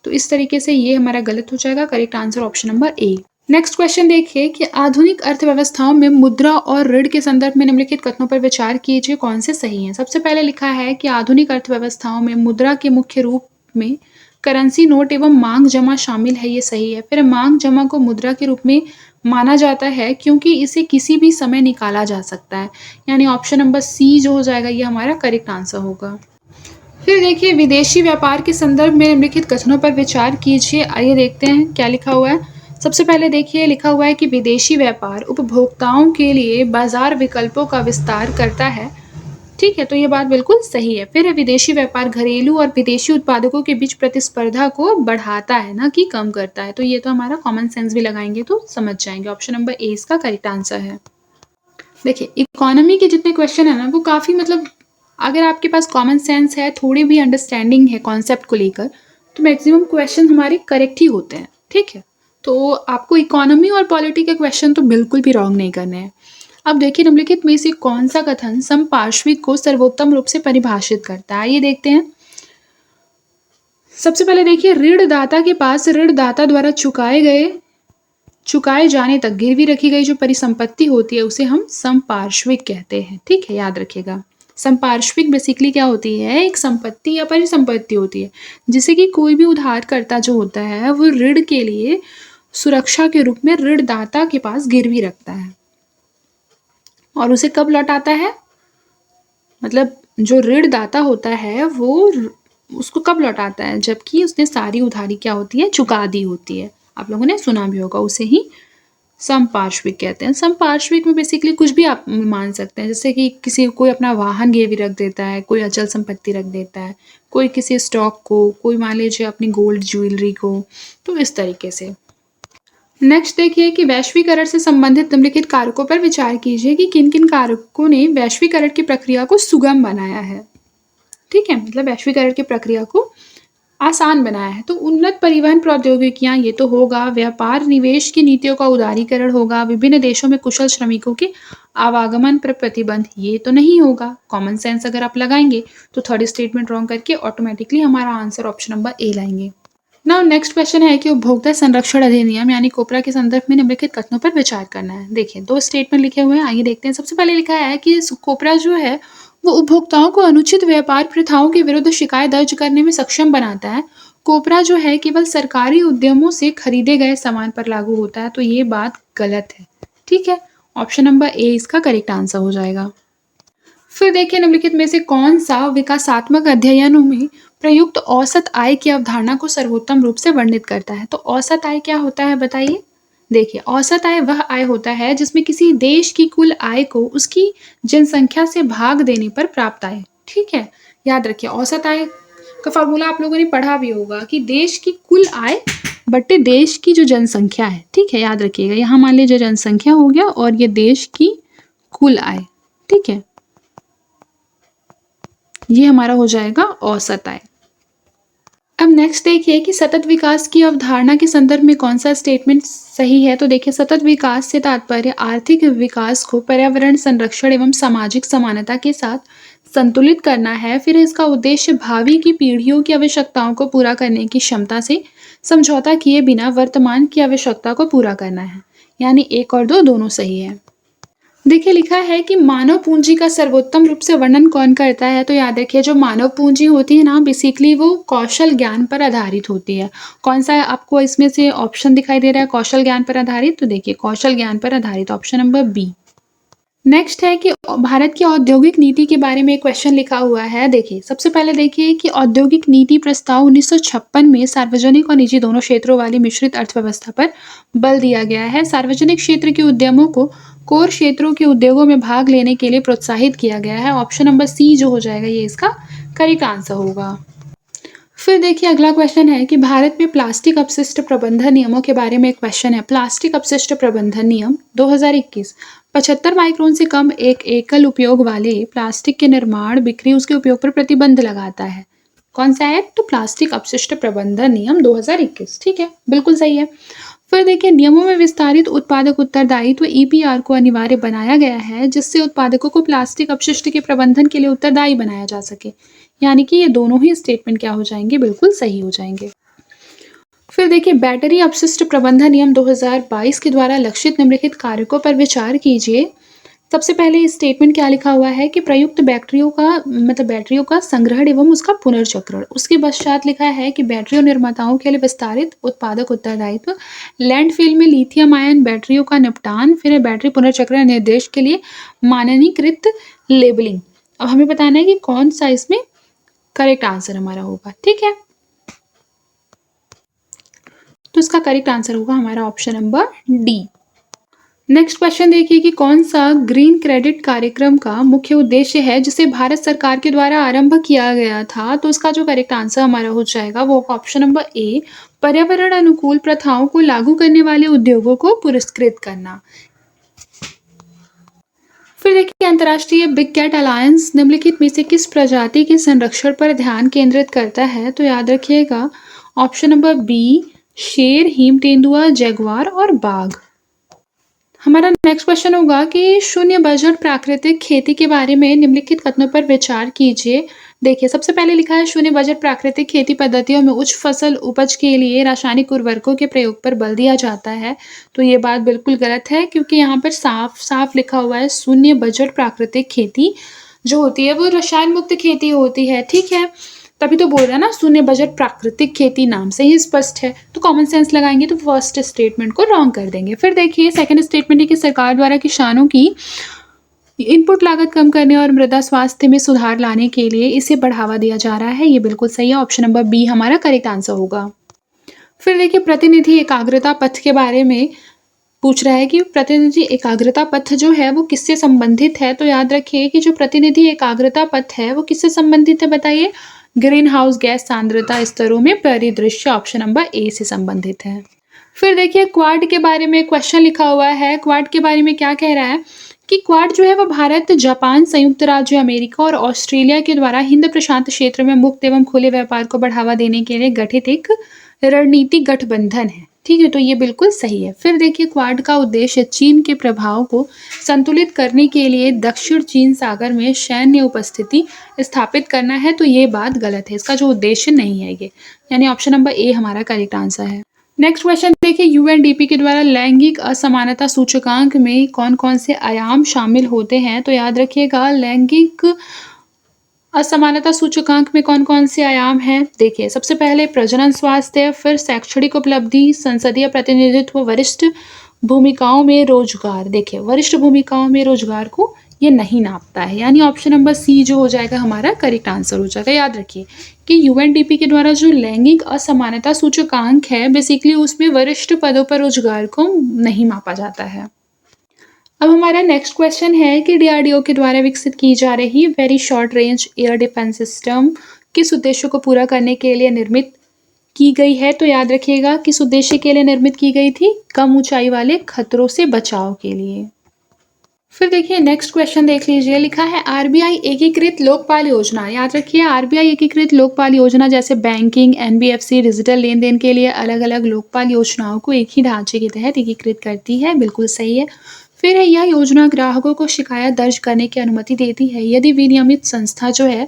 तो इस तरीके से ये हमारा गलत हो जाएगा। Correct answer option number A. Next question देखिए कि आधुनिक अर्थव्यवस्थाओं में मुद्रा और ऋण के संदर्भ में निम्नलिखित कथनों पर विचार कीजिए, कौन से सही हैं। सबसे पहले लिखा है कि आधुनिक अर्थव्यवस्थाओं में मुद्रा के मुख्य रूप में करेंसी नोट एवं मांग जमा शामिल है, ये सही है। फिर मांग जमा को मुद्रा के रूप में माना जाता है क्योंकि इसे किसी भी समय निकाला जा सकता है, यानी ऑप्शन नंबर सी जो हो जाएगा ये हमारा करेक्ट आंसर होगा। फिर देखिए विदेशी व्यापार के संदर्भ में निम्नलिखित कथनों पर विचार कीजिए, आइए देखते हैं क्या लिखा हुआ है। सबसे पहले देखिए लिखा हुआ है कि विदेशी व्यापार उपभोक्ताओं के लिए बाजार विकल्पों का विस्तार करता है। ठीक है, तो ये बात बिल्कुल सही है। फिर विदेशी व्यापार घरेलू और विदेशी उत्पादकों के बीच प्रतिस्पर्धा को बढ़ाता है, ना कि कम करता है। तो ये तो हमारा कॉमन सेंस भी लगाएंगे तो समझ जाएंगे। ऑप्शन नंबर ए इसका करेक्ट आंसर है। देखिए इकोनॉमी के जितने क्वेश्चन है ना वो काफ़ी मतलब अगर आपके पास कॉमन सेंस है, थोड़ी भी अंडरस्टैंडिंग है कॉन्सेप्ट को लेकर, तो मैक्सिमम क्वेश्चन हमारे करेक्ट ही होते हैं। ठीक है, तो आपको इकोनॉमी और पॉलिटी के क्वेश्चन तो बिल्कुल भी रॉन्ग नहीं करने हैं। अब देखिए निम्नलिखित में से कौन सा कथन समपार्श्विक को सर्वोत्तम रूप से परिभाषित करता है, ये देखते हैं। सबसे पहले देखिए ऋणदाता के पास ऋणदाता द्वारा चुकाए जाने तक गिरवी रखी गई जो परिसंपत्ति होती है उसे हम समपार्श्विक कहते हैं। ठीक है, याद रखिएगा। संपार्श्विक बेसिकली क्या होती है? एक संपत्ति या परिसंपत्ति होती है जिसे कि कोई भी उधारकर्ता जो होता है वो ऋण के लिए सुरक्षा के रूप में ऋणदाता के पास गिरवी रखता है और उसे कब लौटाता है, मतलब जो ऋणदाता होता है वो उसको कब लौटाता है? जबकि उसने सारी उधारी क्या होती है? चुका दी होती है। आप लोगों ने सुना भी होगा, उसे ही समपार्श्विक कहते हैं। समपार्श्विक में बेसिकली कुछ भी आप मान सकते हैं, जैसे कि कोई अपना वाहन गिरवी रख देता है, कोई अचल संपत्ति रख देता है, कोई किसी स्टॉक को, कोई मान लीजिए अपनी गोल्ड ज्वेलरी को, तो इस तरीके से। नेक्स्ट देखिए कि वैश्वीकरण से संबंधित निम्नलिखित कारकों पर विचार कीजिए कि किन किन कारकों ने वैश्वीकरण की प्रक्रिया को सुगम बनाया है। ठीक है, मतलब वैश्वीकरण की प्रक्रिया को आसान बनाया है। तो उन्नत परिवहन प्रौद्योगिकियां, ये तो होगा। व्यापार निवेश की नीतियों का उदारीकरण होगा। विभिन्न देशों में कुशल श्रमिकों के आवागमन पर प्रतिबंध, ये तो नहीं होगा। कॉमन सेंस अगर आप लगाएंगे तो थर्ड स्टेटमेंट रॉन्ग करके ऑटोमेटिकली हमारा आंसर ऑप्शन नंबर ए लाएंगे। नाउ नेक्स्ट क्वेश्चन है कि उपभोक्ता संरक्षण अधिनियम यानी कोपरा के संदर्भ में निम्नलिखित कथनों पर विचार करना है। देखिए, दो स्टेटमेंट लिखे हुए हैं, आइए देखते हैं। सबसे पहले लिखा है कि कोपरा जो है वो उपभोक्ताओं को अनुचित व्यापार प्रथाओं के विरुद्ध शिकायत दर्ज करने में सक्षम बनाता है। कोपरा जो है केवल सरकारी उद्यमों से खरीदे गए सामान पर लागू होता है, तो ये बात गलत है। ठीक है, ऑप्शन नंबर ए इसका करेक्ट आंसर हो जाएगा। फिर देखिए, निम्नलिखित में से कौन सा विकासात्मक अध्ययनों में प्रयुक्त औसत आय की अवधारणा को सर्वोत्तम रूप से वर्णित करता है। तो औसत आय क्या होता है बताइए। देखिए, औसत आय वह आय होता है जिसमें किसी देश की कुल आय को उसकी जनसंख्या से भाग देने पर प्राप्त आय। ठीक है, याद रखिए, औसत आय का फॉर्मूला आप लोगों ने पढ़ा भी होगा कि देश की कुल आय बट्टे देश की जो जनसंख्या है। ठीक है, याद रखिएगा, यहाँ मान लीजिए जनसंख्या हो गया और ये देश की कुल आय। ठीक है, ये हमारा हो जाएगा औसत आय। अब नेक्स्ट देखिए कि सतत विकास की अवधारणा के संदर्भ में कौन सा स्टेटमेंट सही है। तो देखिए, सतत विकास से तात्पर्य आर्थिक विकास को पर्यावरण संरक्षण एवं सामाजिक समानता के साथ संतुलित करना है। फिर इसका उद्देश्य भावी की पीढ़ियों की आवश्यकताओं को पूरा करने की क्षमता से समझौता किए बिना वर्तमान की आवश्यकता को पूरा करना है। यानी एक और दो दोनों सही है। देखिए, लिखा है कि मानव पूंजी का सर्वोत्तम रूप से वर्णन कौन करता है। तो याद रखिए, जो मानव पूंजी होती है ना, बेसिकली वो कौशल ज्ञान पर आधारित होती है। कौन सा आपको इसमें से ऑप्शन दिखाई दे रहा है कौशल ज्ञान पर आधारित। तो देखिए, कौशल ज्ञान पर आधारित, ऑप्शन नंबर बी। नेक्स्ट है कि भारत की औद्योगिक नीति के बारे में एक क्वेश्चन लिखा हुआ है। देखिए, सबसे पहले देखिए कि औद्योगिक नीति प्रस्ताव 1956 में सार्वजनिक और निजी दोनों क्षेत्रों वाली मिश्रित अर्थव्यवस्था पर बल दिया गया है। सार्वजनिक क्षेत्र के उद्यमों को कोर क्षेत्रों के उद्योगों में भाग लेने के लिए प्रोत्साहित किया गया है। ऑप्शन नंबर सी जो हो जाएगा ये इसका करेक्ट आंसर होगा। फिर देखिए, अगला क्वेश्चन है कि भारत में प्लास्टिक अपशिष्ट प्रबंधन नियमों के बारे में एक क्वेश्चन है। प्लास्टिक अपशिष्ट प्रबंधन नियम 2021 75 माइक्रोन से कम एक एकल उपयोग वाले प्लास्टिक के निर्माण, बिक्री, उसके उपयोग पर प्रतिबंध लगाता है। कौन सा एक्ट। तो प्लास्टिक अपशिष्ट प्रबंधन नियम 2021। ठीक है, बिल्कुल सही है। फिर देखिए, नियमों में विस्तारित उत्पादक उत्तरदायित्व ईपीआर को अनिवार्य बनाया गया है, जिससे उत्पादकों को प्लास्टिक अपशिष्ट के प्रबंधन के लिए उत्तरदायी बनाया जा सके। यानी कि ये दोनों ही स्टेटमेंट क्या हो जाएंगे, बिल्कुल सही हो जाएंगे। फिर देखिए, बैटरी अपशिष्ट प्रबंधन नियम 2022 के द्वारा लक्षित निम्नलिखित कारकों पर विचार कीजिए। सबसे पहले स्टेटमेंट क्या लिखा हुआ है कि प्रयुक्त बैटरियों का संग्रहण एवं उसका पुनर्चक्रण। उसके पश्चात लिखा है कि बैटरियों निर्माताओं के लिए विस्तारित उत्पादक उत्तरदायित्व, लैंडफिल में लिथियम आयन बैटरियों का निपटान, फिर बैटरी पुनर्चक्रण निर्देश के लिए मानकीकृत लेबलिंग। अब हमें बताना है कि कौन सा इसमें करेक्ट आंसर हमारा होगा। ठीक है, तो इसका करेक्ट आंसर होगा हमारा option number D. Next question देखिए कि कौन सा ग्रीन क्रेडिट कार्यक्रम का मुख्य उद्देश्य है जिसे भारत सरकार के द्वारा आरंभ किया गया था। तो इसका जो करेक्ट आंसर हमारा हो जाएगा वो ऑप्शन नंबर ए, पर्यावरण अनुकूल प्रथाओं को लागू करने वाले उद्योगों को पुरस्कृत करना। फिर देखिए, अंतर्राष्ट्रीय बिग कैट अलायंस निम्नलिखित में से किस प्रजाति के संरक्षण पर ध्यान केंद्रित करता है। तो याद रखिएगा, ऑप्शन नंबर बी, शेर, हिम तेंदुआ, जैगुआर और बाघ। हमारा नेक्स्ट क्वेश्चन होगा कि शून्य बजट प्राकृतिक खेती के बारे में निम्नलिखित कथनों पर विचार कीजिए। देखिए, सबसे पहले लिखा है शून्य बजट प्राकृतिक खेती पद्धतियों में उच्च फसल उपज के लिए रासायनिक उर्वरकों के प्रयोग पर बल दिया जाता है। तो ये बात बिल्कुल गलत है, क्योंकि यहाँ पर साफ साफ लिखा हुआ है शून्य बजट प्राकृतिक खेती जो होती है वो रसायन मुक्त खेती होती है। ठीक है, तभी तो बोल रहा है ना, शून्य बजट प्राकृतिक खेती, नाम से ही स्पष्ट है। तो कॉमन सेंस लगाएंगे तो फर्स्ट स्टेटमेंट को रॉन्ग कर देंगे। फिर देखिए, सेकंड स्टेटमेंट है कि सरकार द्वारा किसानों की इनपुट लागत कम करने और मृदा स्वास्थ्य में सुधार लाने के लिए इसे बढ़ावा दिया जा रहा है। ये बिल्कुल सही है, ऑप्शन नंबर बी हमारा करेक्ट आंसर होगा। फिर देखिए, प्रतिनिधि एकाग्रता पथ के बारे में पूछ रहा है कि प्रतिनिधि एकाग्रता पथ जो है वो किससे संबंधित है। तो याद रखिए कि जो प्रतिनिधि एकाग्रता पथ है वो किससे संबंधित है बताइए। ग्रीन हाउस गैस सांद्रता स्तरों में परिदृश्य, ऑप्शन नंबर ए से संबंधित है। फिर देखिए क्वाड के बारे में क्वेश्चन लिखा हुआ है। क्वाड के बारे में क्या कह रहा है कि क्वाड जो है वो भारत, जापान, संयुक्त राज्य अमेरिका और ऑस्ट्रेलिया के द्वारा हिंद प्रशांत क्षेत्र में मुक्त एवं खुले व्यापार को बढ़ावा देने के लिए गठित एक रणनीतिक गठबंधन है। ठीक है, तो ये बिल्कुल सही है। फिर देखिए क्वाड का उद्देश्य चीन के प्रभाव को संतुलित करने के लिए दक्षिण चीन सागर में सैन्य उपस्थिति स्थापित करना है, तो ये बात गलत है। इसका जो उद्देश्य नहीं है ये, यानी ऑप्शन नंबर ए हमारा करेक्ट आंसर है। नेक्स्ट क्वेश्चन देखिए, यूएनडीपी के द्वारा लैंगिक असमानता सूचकांक में कौन कौन से आयाम शामिल होते हैं? तो याद रखिएगा लैंगिक असमानता सूचकांक में कौन कौन से आयाम हैं? देखिए सबसे पहले प्रजनन स्वास्थ्य, फिर शैक्षणिक उपलब्धि, संसदीय प्रतिनिधित्व, वरिष्ठ भूमिकाओं में रोजगार। देखिए वरिष्ठ भूमिकाओं में रोजगार को ये नहीं नापता है, यानी ऑप्शन नंबर सी जो हो जाएगा हमारा करेक्ट आंसर हो जाएगा। याद रखिए कि यूएनडीपी के द्वारा जो लैंगिक असमानता सूचकांक है बेसिकली उसमें वरिष्ठ पदों पर रोजगार को नहीं मापा जाता है। अब हमारा नेक्स्ट क्वेश्चन है कि डीआरडीओ के द्वारा विकसित की जा रही very short range air defence system किस उद्देश्य को पूरा करने के लिए निर्मित की गई है? तो याद रखिएगा किस उद्देश्य के लिए निर्मित की गई थी? कम ऊंचाई वाले खतरों से बचाव के लिए। फिर देखिए नेक्स्ट क्वेश्चन देख लीजिए, लिखा है आरबीआई एकीकृत लोकपाल योजना। याद रखिए आरबीआई एकीकृत लोकपाल योजना जैसे बैंकिंग, एनबीएफसी, डिजिटल लेन देन के लिए अलग अलग लोकपाल योजनाओं को एक ही ढांचे के तहत एकीकृत करती है। बिल्कुल सही है। फिर है यह योजना ग्राहकों को शिकायत दर्ज करने की अनुमति देती है यदि विनियमित संस्था जो है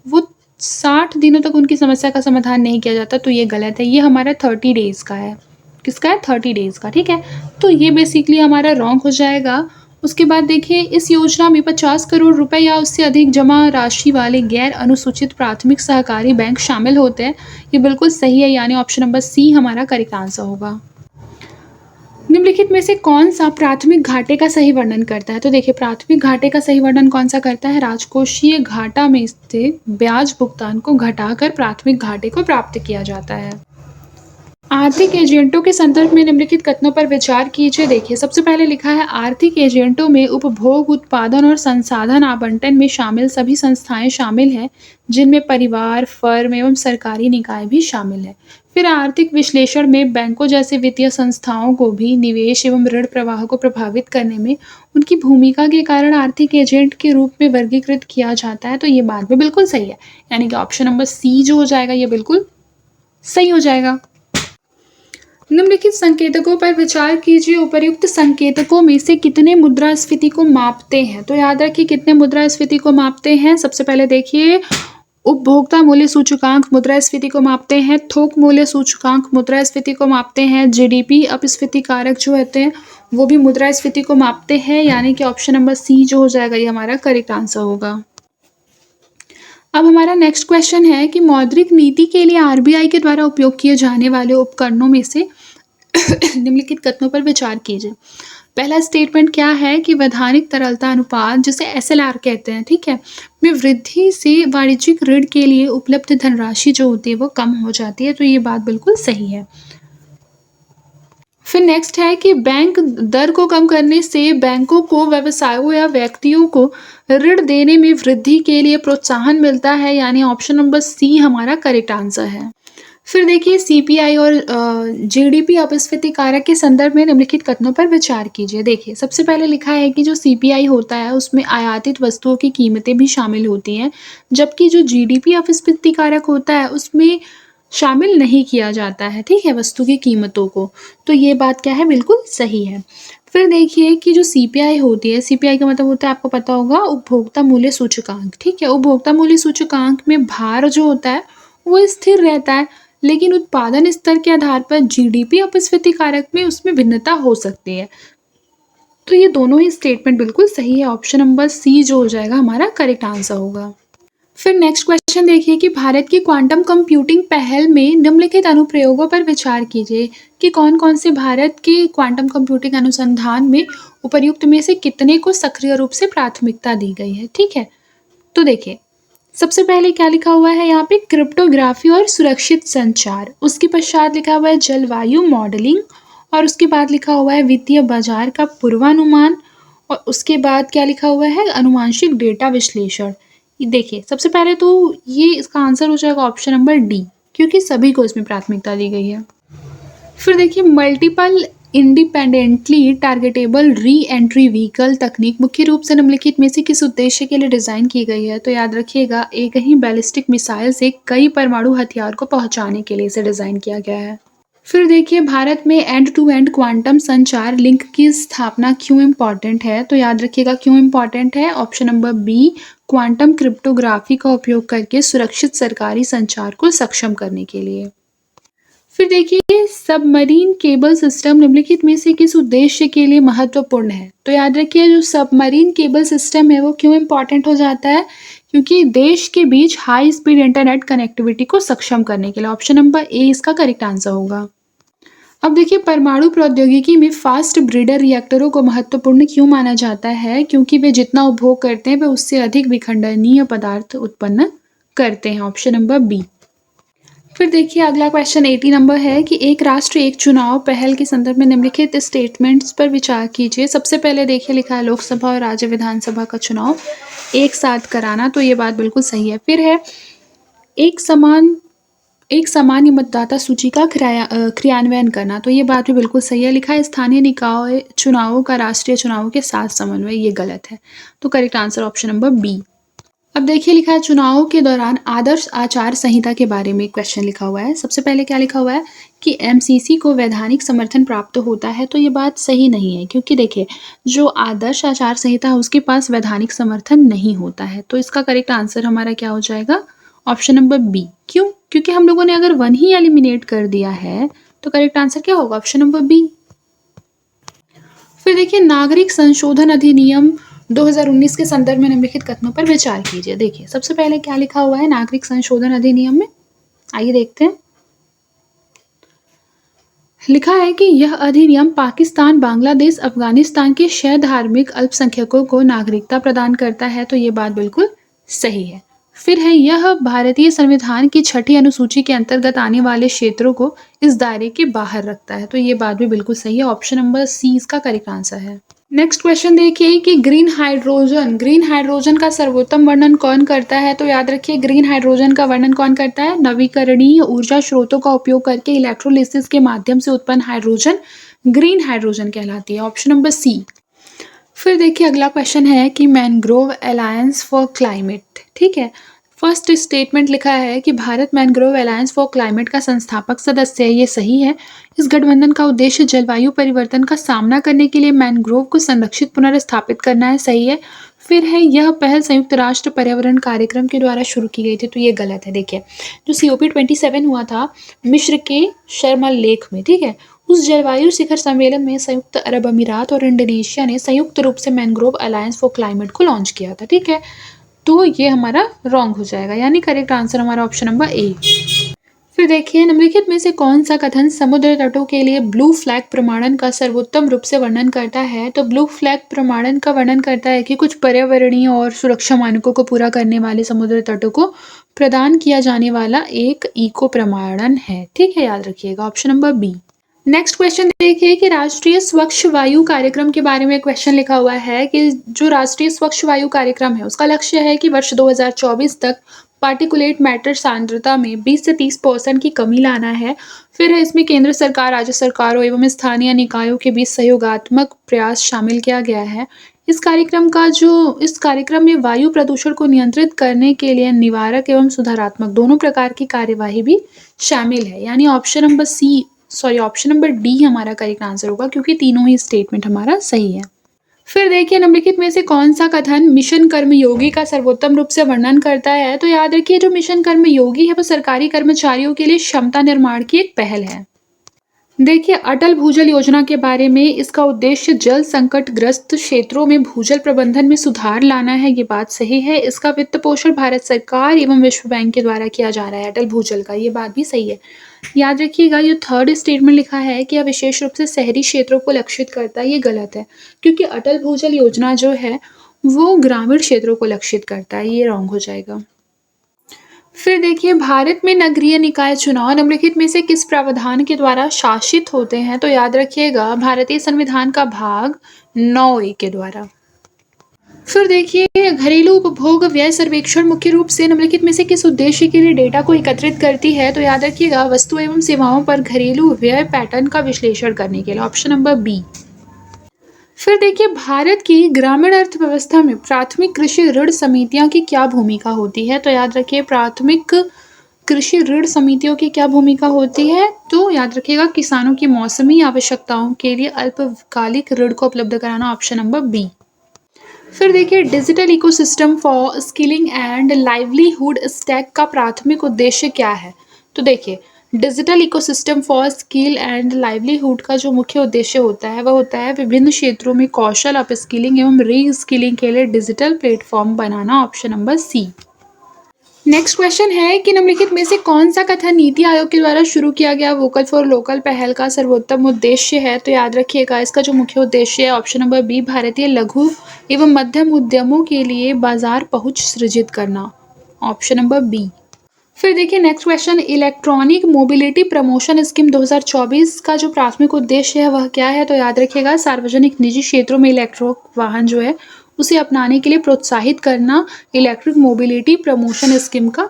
वो 60 दिनों तक उनकी समस्या का समाधान नहीं किया जाता, तो ये गलत है। ये हमारा 30 डेज का है। किसका है? 30 डेज का। ठीक है, तो ये बेसिकली हमारा रॉन्ग हो जाएगा। उसके बाद देखिए इस योजना में 50 करोड़ रुपए या उससे अधिक जमा राशि वाले गैर अनुसूचित प्राथमिक सहकारी बैंक शामिल होते हैं। ये बिल्कुल सही है, यानी ऑप्शन नंबर सी हमारा करेक्ट आंसर होगा। निम्नलिखित में से कौन सा प्राथमिक घाटे का सही वर्णन करता है? तो देखिए प्राथमिक घाटे का सही वर्णन कौन सा करता है? राजकोषीय घाटा में से ब्याज भुगतान को घटाकर प्राथमिक घाटे को प्राप्त किया जाता है। आर्थिक एजेंटों के संदर्भ में निम्नलिखित कथनों पर विचार कीजिए। देखिए सबसे पहले लिखा है आर्थिक एजेंटों में उपभोग, उत्पादन और संसाधन आवंटन में शामिल सभी संस्थाएं शामिल हैं जिनमें परिवार, फर्म एवं सरकारी निकाय भी शामिल है। फिर आर्थिक विश्लेषण में बैंकों जैसे वित्तीय संस्थाओं को भी निवेश एवं ऋण प्रवाह को प्रभावित करने में उनकी भूमिका के कारण आर्थिक एजेंट के रूप में वर्गीकृत किया जाता है। तो ये बात में बिल्कुल सही है, यानी कि ऑप्शन नंबर सी जो हो जाएगा ये बिल्कुल सही हो जाएगा। निम्नलिखित संकेतकों पर विचार कीजिए, उपर्युक्त संकेतकों में से कितने मुद्रास्फीति को मापते हैं? तो याद रखिए कितने मुद्रास्फीति को मापते हैं। सबसे पहले देखिए उपभोक्ता मूल्य सूचकांक मुद्रास्फीति को मापते हैं, थोक मूल्य सूचकांक मुद्रास्फीति को मापते हैं, जीडीपी अपस्फीति कारक जो होते हैं वो भी मुद्रास्फीति को मापते हैं, यानी कि ऑप्शन नंबर सी जो हो जाएगा ये हमारा करेक्ट आंसर होगा। अब हमारा नेक्स्ट क्वेश्चन है कि मौद्रिक नीति के लिए आरबीआई के द्वारा उपयोग किए जाने वाले उपकरणों में से निम्नलिखित कथनों पर विचार कीजिए। पहला स्टेटमेंट क्या है कि वैधानिक तरलता अनुपात जिसे एसएलआर कहते हैं, ठीक है, में वृद्धि से वाणिज्यिक ऋण के लिए उपलब्ध धनराशि जो होती है वो कम हो जाती है। तो ये बात बिल्कुल सही है। फिर नेक्स्ट है कि बैंक दर को कम करने से बैंकों को व्यवसायों या व्यक्तियों को ऋण देने में वृद्धि के लिए प्रोत्साहन मिलता है, यानी ऑप्शन नंबर सी हमारा करेक्ट आंसर है। फिर देखिए सीपीआई और जीडीपी अपस्फीति कारक के संदर्भ में निम्नलिखित कथनों पर विचार कीजिए। देखिए सबसे पहले लिखा है कि जो सीपीआई होता है उसमें आयातित वस्तुओं की कीमतें भी शामिल होती हैं, जबकि जो जीडीपी अपस्फीति कारक होता है उसमें शामिल नहीं किया जाता है, ठीक है, वस्तु की कीमतों को। तो ये बात क्या है? बिल्कुल सही है। फिर देखिए कि जो सीपीआई होती है, सीपीआई का मतलब होता है आपको पता होगा उपभोक्ता मूल्य सूचकांक, ठीक है। उपभोक्ता मूल्य सूचकांक में भार जो होता है वो स्थिर रहता है, लेकिन उत्पादन स्तर के आधार पर जीडीपी अपस्फीति कारक में उसमें भिन्नता हो सकती है। तो ये दोनों ही स्टेटमेंट बिल्कुल सही है, ऑप्शन नंबर सी जो हो जाएगा हमारा करेक्ट आंसर होगा। फिर नेक्स्ट क्वेश्चन देखिए कि भारत की क्वांटम कंप्यूटिंग पहल में निम्नलिखित अनुप्रयोगों पर विचार कीजिए कि कौन कौन से भारत के क्वांटम कंप्यूटिंग अनुसंधान में उपर्युक्त में से कितने को सक्रिय रूप से प्राथमिकता दी गई है, ठीक है। तो देखिए सबसे पहले क्या लिखा हुआ है यहाँ पे? क्रिप्टोग्राफी और सुरक्षित संचार। उसके पश्चात लिखा हुआ है जलवायु मॉडलिंग, और उसके बाद लिखा हुआ है वित्तीय बाजार का पूर्वानुमान, और उसके बाद क्या लिखा हुआ है? अनुवांशिक डेटा विश्लेषण। देखिए सबसे पहले तो ये इसका आंसर हो जाएगा ऑप्शन नंबर डी, क्योंकि सभी को इसमें प्राथमिकता दी गई है। फिर देखिए multiple independently targetable re entry vehicle तकनीक मुख्य रूप से निम्नलिखित में से किस उद्देश्य के लिए डिजाइन की गई है? तो याद रखिएगा एक ही बैलिस्टिक मिसाइल से कई परमाणु हथियार को पहुंचाने के लिए इसे डिजाइन किया गया है। फिर देखिए भारत में एंड टू एंड क्वांटम संचार लिंक की स्थापना क्यों इम्पॉर्टेंट है? तो याद रखिएगा क्यों इम्पॉर्टेंट है। Option number B, quantum cryptography का उपयोग करके सुरक्षित सरकारी संचार को सक्षम करने के लिए। फिर देखिए सबमरीन केबल सिस्टम निम्नलिखित में से किस उद्देश्य के लिए महत्वपूर्ण है? तो याद रखिए जो सबमरीन केबल सिस्टम है वो क्यों इम्पॉर्टेंट हो जाता है? क्योंकि देश के बीच हाई स्पीड इंटरनेट कनेक्टिविटी को सक्षम करने के लिए। ऑप्शन नंबर ए इसका करेक्ट आंसर होगा। अब देखिए परमाणु प्रौद्योगिकी में फास्ट ब्रीडर रिएक्टरों को महत्वपूर्ण क्यों माना जाता है? क्योंकि वे जितना उपभोग करते हैं वे उससे अधिक विखंडनीय पदार्थ उत्पन्न करते हैं। Option number B. फिर देखिए अगला क्वेश्चन 80 नंबर है कि एक राष्ट्र एक चुनाव पहल के संदर्भ में निम्नलिखित स्टेटमेंट्स पर विचार कीजिए। सबसे पहले देखिए लिखा है लोकसभा और राज्य विधानसभा का चुनाव एक साथ कराना, तो ये बात बिल्कुल सही है। फिर है एक सामान्य मतदाता सूची का क्रियान्वयन करना, तो ये बात भी बिल्कुल सही है। लिखा है स्थानीय निकाय चुनावों का राष्ट्रीय चुनावों के साथ समन्वय, ये गलत है। तो correct answer option number B. अब देखिए लिखा है चुनावों के दौरान आदर्श आचार संहिता के बारे में क्वेश्चन लिखा हुआ है। सबसे पहले क्या लिखा हुआ है कि एमसीसी को वैधानिक समर्थन प्राप्त होता है, तो ये बात सही नहीं है क्योंकि देखिए जो आदर्श आचार संहिता है उसके पास वैधानिक समर्थन नहीं होता है। तो इसका करेक्ट आंसर हमारा क्या हो जाएगा? Option number B. क्यों? क्योंकि हम लोगों ने अगर वन ही एलिमिनेट कर दिया है तो करेक्ट आंसर क्या होगा? Option number B. फिर देखिए नागरिक संशोधन अधिनियम 2019 के संदर्भ में निम्नलिखित कथनों पर विचार कीजिए। देखिए सबसे पहले क्या लिखा हुआ है नागरिक संशोधन अधिनियम में, आइए देखते हैं। लिखा है कि यह अधिनियम पाकिस्तान, बांग्लादेश, अफगानिस्तान के 6 धार्मिक अल्पसंख्यकों को नागरिकता प्रदान करता है, तो ये बात बिल्कुल सही है। फिर है यह भारतीय संविधान की 6ठी अनुसूची के अंतर्गत आने वाले क्षेत्रों को इस दायरे के बाहर रखता है, तो ये बात भी बिल्कुल सही है। ऑप्शन नंबर सी इसका करेक्ट आंसर है। नेक्स्ट क्वेश्चन देखिए कि ग्रीन हाइड्रोजन का सर्वोत्तम वर्णन कौन करता है? तो याद रखिए ग्रीन हाइड्रोजन का वर्णन कौन करता है? नवीकरणीय ऊर्जा स्रोतों का उपयोग करके इलेक्ट्रोलिसिस के माध्यम से उत्पन्न हाइड्रोजन ग्रीन हाइड्रोजन कहलाती है। Option number C. फिर देखिए अगला क्वेश्चन है कि मैनग्रोव अलायंस फॉर क्लाइमेट, ठीक है। फर्स्ट स्टेटमेंट लिखा है कि Bharat mangrove alliance for climate का संस्थापक सदस्य है, ये सही है। इस गठबंधन का उद्देश्य जलवायु परिवर्तन का सामना करने के लिए मैनग्रोव को संरक्षित पुनर्स्थापित करना है, सही है। फिर है यह पहल संयुक्त राष्ट्र पर्यावरण कार्यक्रम के द्वारा शुरू की गई थी, तो ये गलत है। देखिए जो COP27 हुआ था मिस्र के शर्म लेक में, ठीक है, उस जलवायु शिखर सम्मेलन में संयुक्त अरब अमीरात और इंडोनेशिया ने संयुक्त रूप से मैनग्रोव अलायंस फॉर क्लाइमेट को लॉन्च किया था, ठीक है। तो ये हमारा रॉन्ग हो जाएगा, यानी करेक्ट आंसर हमारा ऑप्शन नंबर ए। फिर देखिए निम्नलिखित में से कौन सा कथन समुद्र तटों के लिए ब्लू फ्लैग प्रमाणन का सर्वोत्तम रूप से वर्णन करता है? तो ब्लू फ्लैग प्रमाणन का वर्णन करता है कि कुछ पर्यावरणीय और सुरक्षा मानकों को पूरा करने वाले समुद्र तटों को प्रदान किया जाने वाला एक इको प्रमाणन है, ठीक है, याद रखिएगा option number B. Next question देखिए कि राष्ट्रीय स्वच्छ वायु कार्यक्रम के बारे में क्वेश्चन लिखा हुआ है कि जो राष्ट्रीय स्वच्छ वायु कार्यक्रम है उसका लक्ष्य है कि वर्ष 2024 तक पार्टिकुलेट मैटर सांद्रता में 20 से 30% की कमी लाना है। फिर है इसमें केंद्र सरकार, राज्य सरकारों एवं स्थानीय निकायों के बीच सहयोगात्मक प्रयास शामिल किया गया है। इस कार्यक्रम में वायु प्रदूषण को नियंत्रित करने के लिए निवारक एवं सुधारात्मक दोनों प्रकार की कार्यवाही भी शामिल है, यानी ऑप्शन नंबर डी हमारा करेक्ट आंसर होगा क्योंकि तीनों ही स्टेटमेंट हमारा सही है। फिर देखिए निम्नलिखित में से कौन सा कथन मिशन कर्मयोगी का सर्वोत्तम रूप से वर्णन करता है? तो याद रखिए जो मिशन कर्मयोगी है वो सरकारी कर्मचारियों के लिए क्षमता निर्माण की एक पहल है। देखिए अटल भूजल योजना के बारे में, इसका उद्देश्य जल संकट ग्रस्त क्षेत्रों में भूजल प्रबंधन में सुधार लाना है, ये बात सही है। इसका वित्त पोषण भारत सरकार एवं विश्व बैंक के द्वारा किया जा रहा है अटल भूजल का, ये बात भी सही है। याद रखिएगा ये थर्ड स्टेटमेंट लिखा है कि यह विशेष रूप से शहरी क्षेत्रों को लक्षित करता है, ये गलत है क्योंकि अटल भूजल योजना जो है वो ग्रामीण क्षेत्रों को लक्षित करता है, ये रॉन्ग हो जाएगा। फिर देखिए भारत में नगरीय निकाय चुनाव निम्नलिखित में से किस प्रावधान के द्वारा शासित होते हैं? तो याद रखिएगा भारतीय संविधान का भाग 9A के द्वारा। फिर देखिए घरेलू उपभोग व्यय सर्वेक्षण मुख्य रूप से निम्नलिखित में से किस उद्देश्य के लिए डेटा को एकत्रित करती है? तो याद रखिएगा वस्तु एवं सेवाओं पर घरेलू व्यय पैटर्न का विश्लेषण करने के लिए। Option number B. फिर देखिए भारत की ग्रामीण अर्थव्यवस्था में प्राथमिक कृषि ऋण समितियां की क्या भूमिका होती है? तो याद रखिए प्राथमिक कृषि ऋण समितियों की क्या भूमिका होती है? तो याद रखिएगा किसानों की मौसमी आवश्यकताओं के लिए अल्पकालिक ऋण को उपलब्ध कराना। Option number B. फिर देखिए digital ecosystem for skilling and livelihood stack का प्राथमिक उद्देश्य क्या है? तो देखिए digital ecosystem for skill and livelihood का जो मुख्य उद्देश्य होता है वह होता है विभिन्न क्षेत्रों में कौशल अपस्किलिंग एवं री स्किलिंग के लिए डिजिटल प्लेटफॉर्म बनाना। Option number C. Next question है कि निम्नलिखित में से कौन सा कथन नीति आयोग के द्वारा शुरू किया गया वोकल फॉर लोकल पहल का सर्वोत्तम उद्देश्य है? तो याद रखिएगा इसका जो मुख्य उद्देश्य है ऑप्शन नंबर बी भारतीय लघु एवं मध्यम उद्यमों के लिए बाजार पहुंच सृजित करना। Option number B. फिर देखिए next question electronic mobility promotion scheme 2024 का जो प्राथमिक उद्देश्य है वह क्या है? तो याद रखिएगा सार्वजनिक निजी क्षेत्रों में इलेक्ट्रिक वाहन जो है उसे अपनाने के लिए प्रोत्साहित करना इलेक्ट्रिक मोबिलिटी प्रमोशन स्कीम का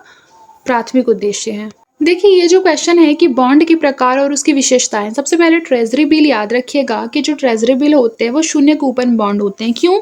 प्राथमिक उद्देश्य है। देखिए ये जो क्वेश्चन है कि बॉन्ड के प्रकार और उसकी विशेषताएं, सबसे पहले ट्रेजरी बिल याद रखिएगा कि जो ट्रेजरी बिल होते हैं वो शून्य कूपन बॉन्ड होते हैं। क्यों?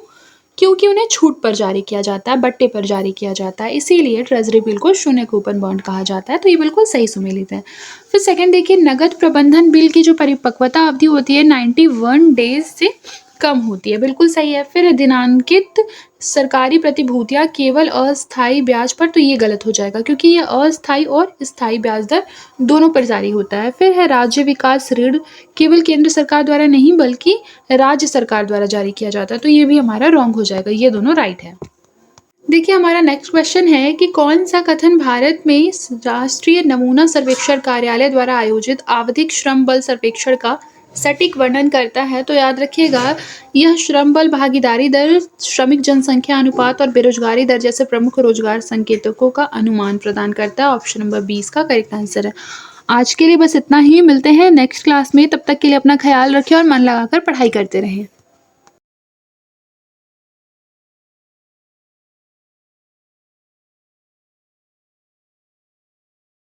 क्योंकि उन्हें छूट पर जारी किया जाता है, बट्टे पर जारी किया जाता है, इसीलिए ट्रेजरी बिल को शून्य कूपन बॉन्ड कहा जाता है। तो ये बिल्कुल सही सुमेलित है। फिर सेकंड देखिए नगद प्रबंधन बिल की जो परिपक्वता अवधि होती है 91 डेज से कम होती है, बिल्कुल सही है। फिर दिनांकित सरकारी प्रतिभूतियां केवल अस्थायी ब्याज पर, तो ये गलत हो जाएगा क्योंकि ये अस्थायी और स्थायी ब्याज दर दोनों पर जारी होता है। फिर है राज्य विकास ऋण केवल केंद्र सरकार द्वारा नहीं बल्कि राज्य सरकार द्वारा जारी किया जाता है, तो ये भी हमारा रॉन्ग हो जाएगा, ये दोनों राइट है। देखिए हमारा नेक्स्ट क्वेश्चन है कि कौन सा कथन भारत में राष्ट्रीय नमूना सर्वेक्षण कार्यालय द्वारा आयोजित आवधिक श्रम बल सर्वेक्षण का सटीक वर्णन करता है? तो याद रखिएगा यह श्रम बल भागीदारी दर, श्रमिक जनसंख्या अनुपात और बेरोजगारी दर जैसे प्रमुख रोजगार संकेतकों का अनुमान प्रदान करता है। ऑप्शन नंबर 20 का करेक्ट आंसर है। आज के लिए बस इतना ही, मिलते हैं नेक्स्ट क्लास में, तब तक के लिए अपना ख्याल रखें और मन लगाकर पढ़ाई करते रहें।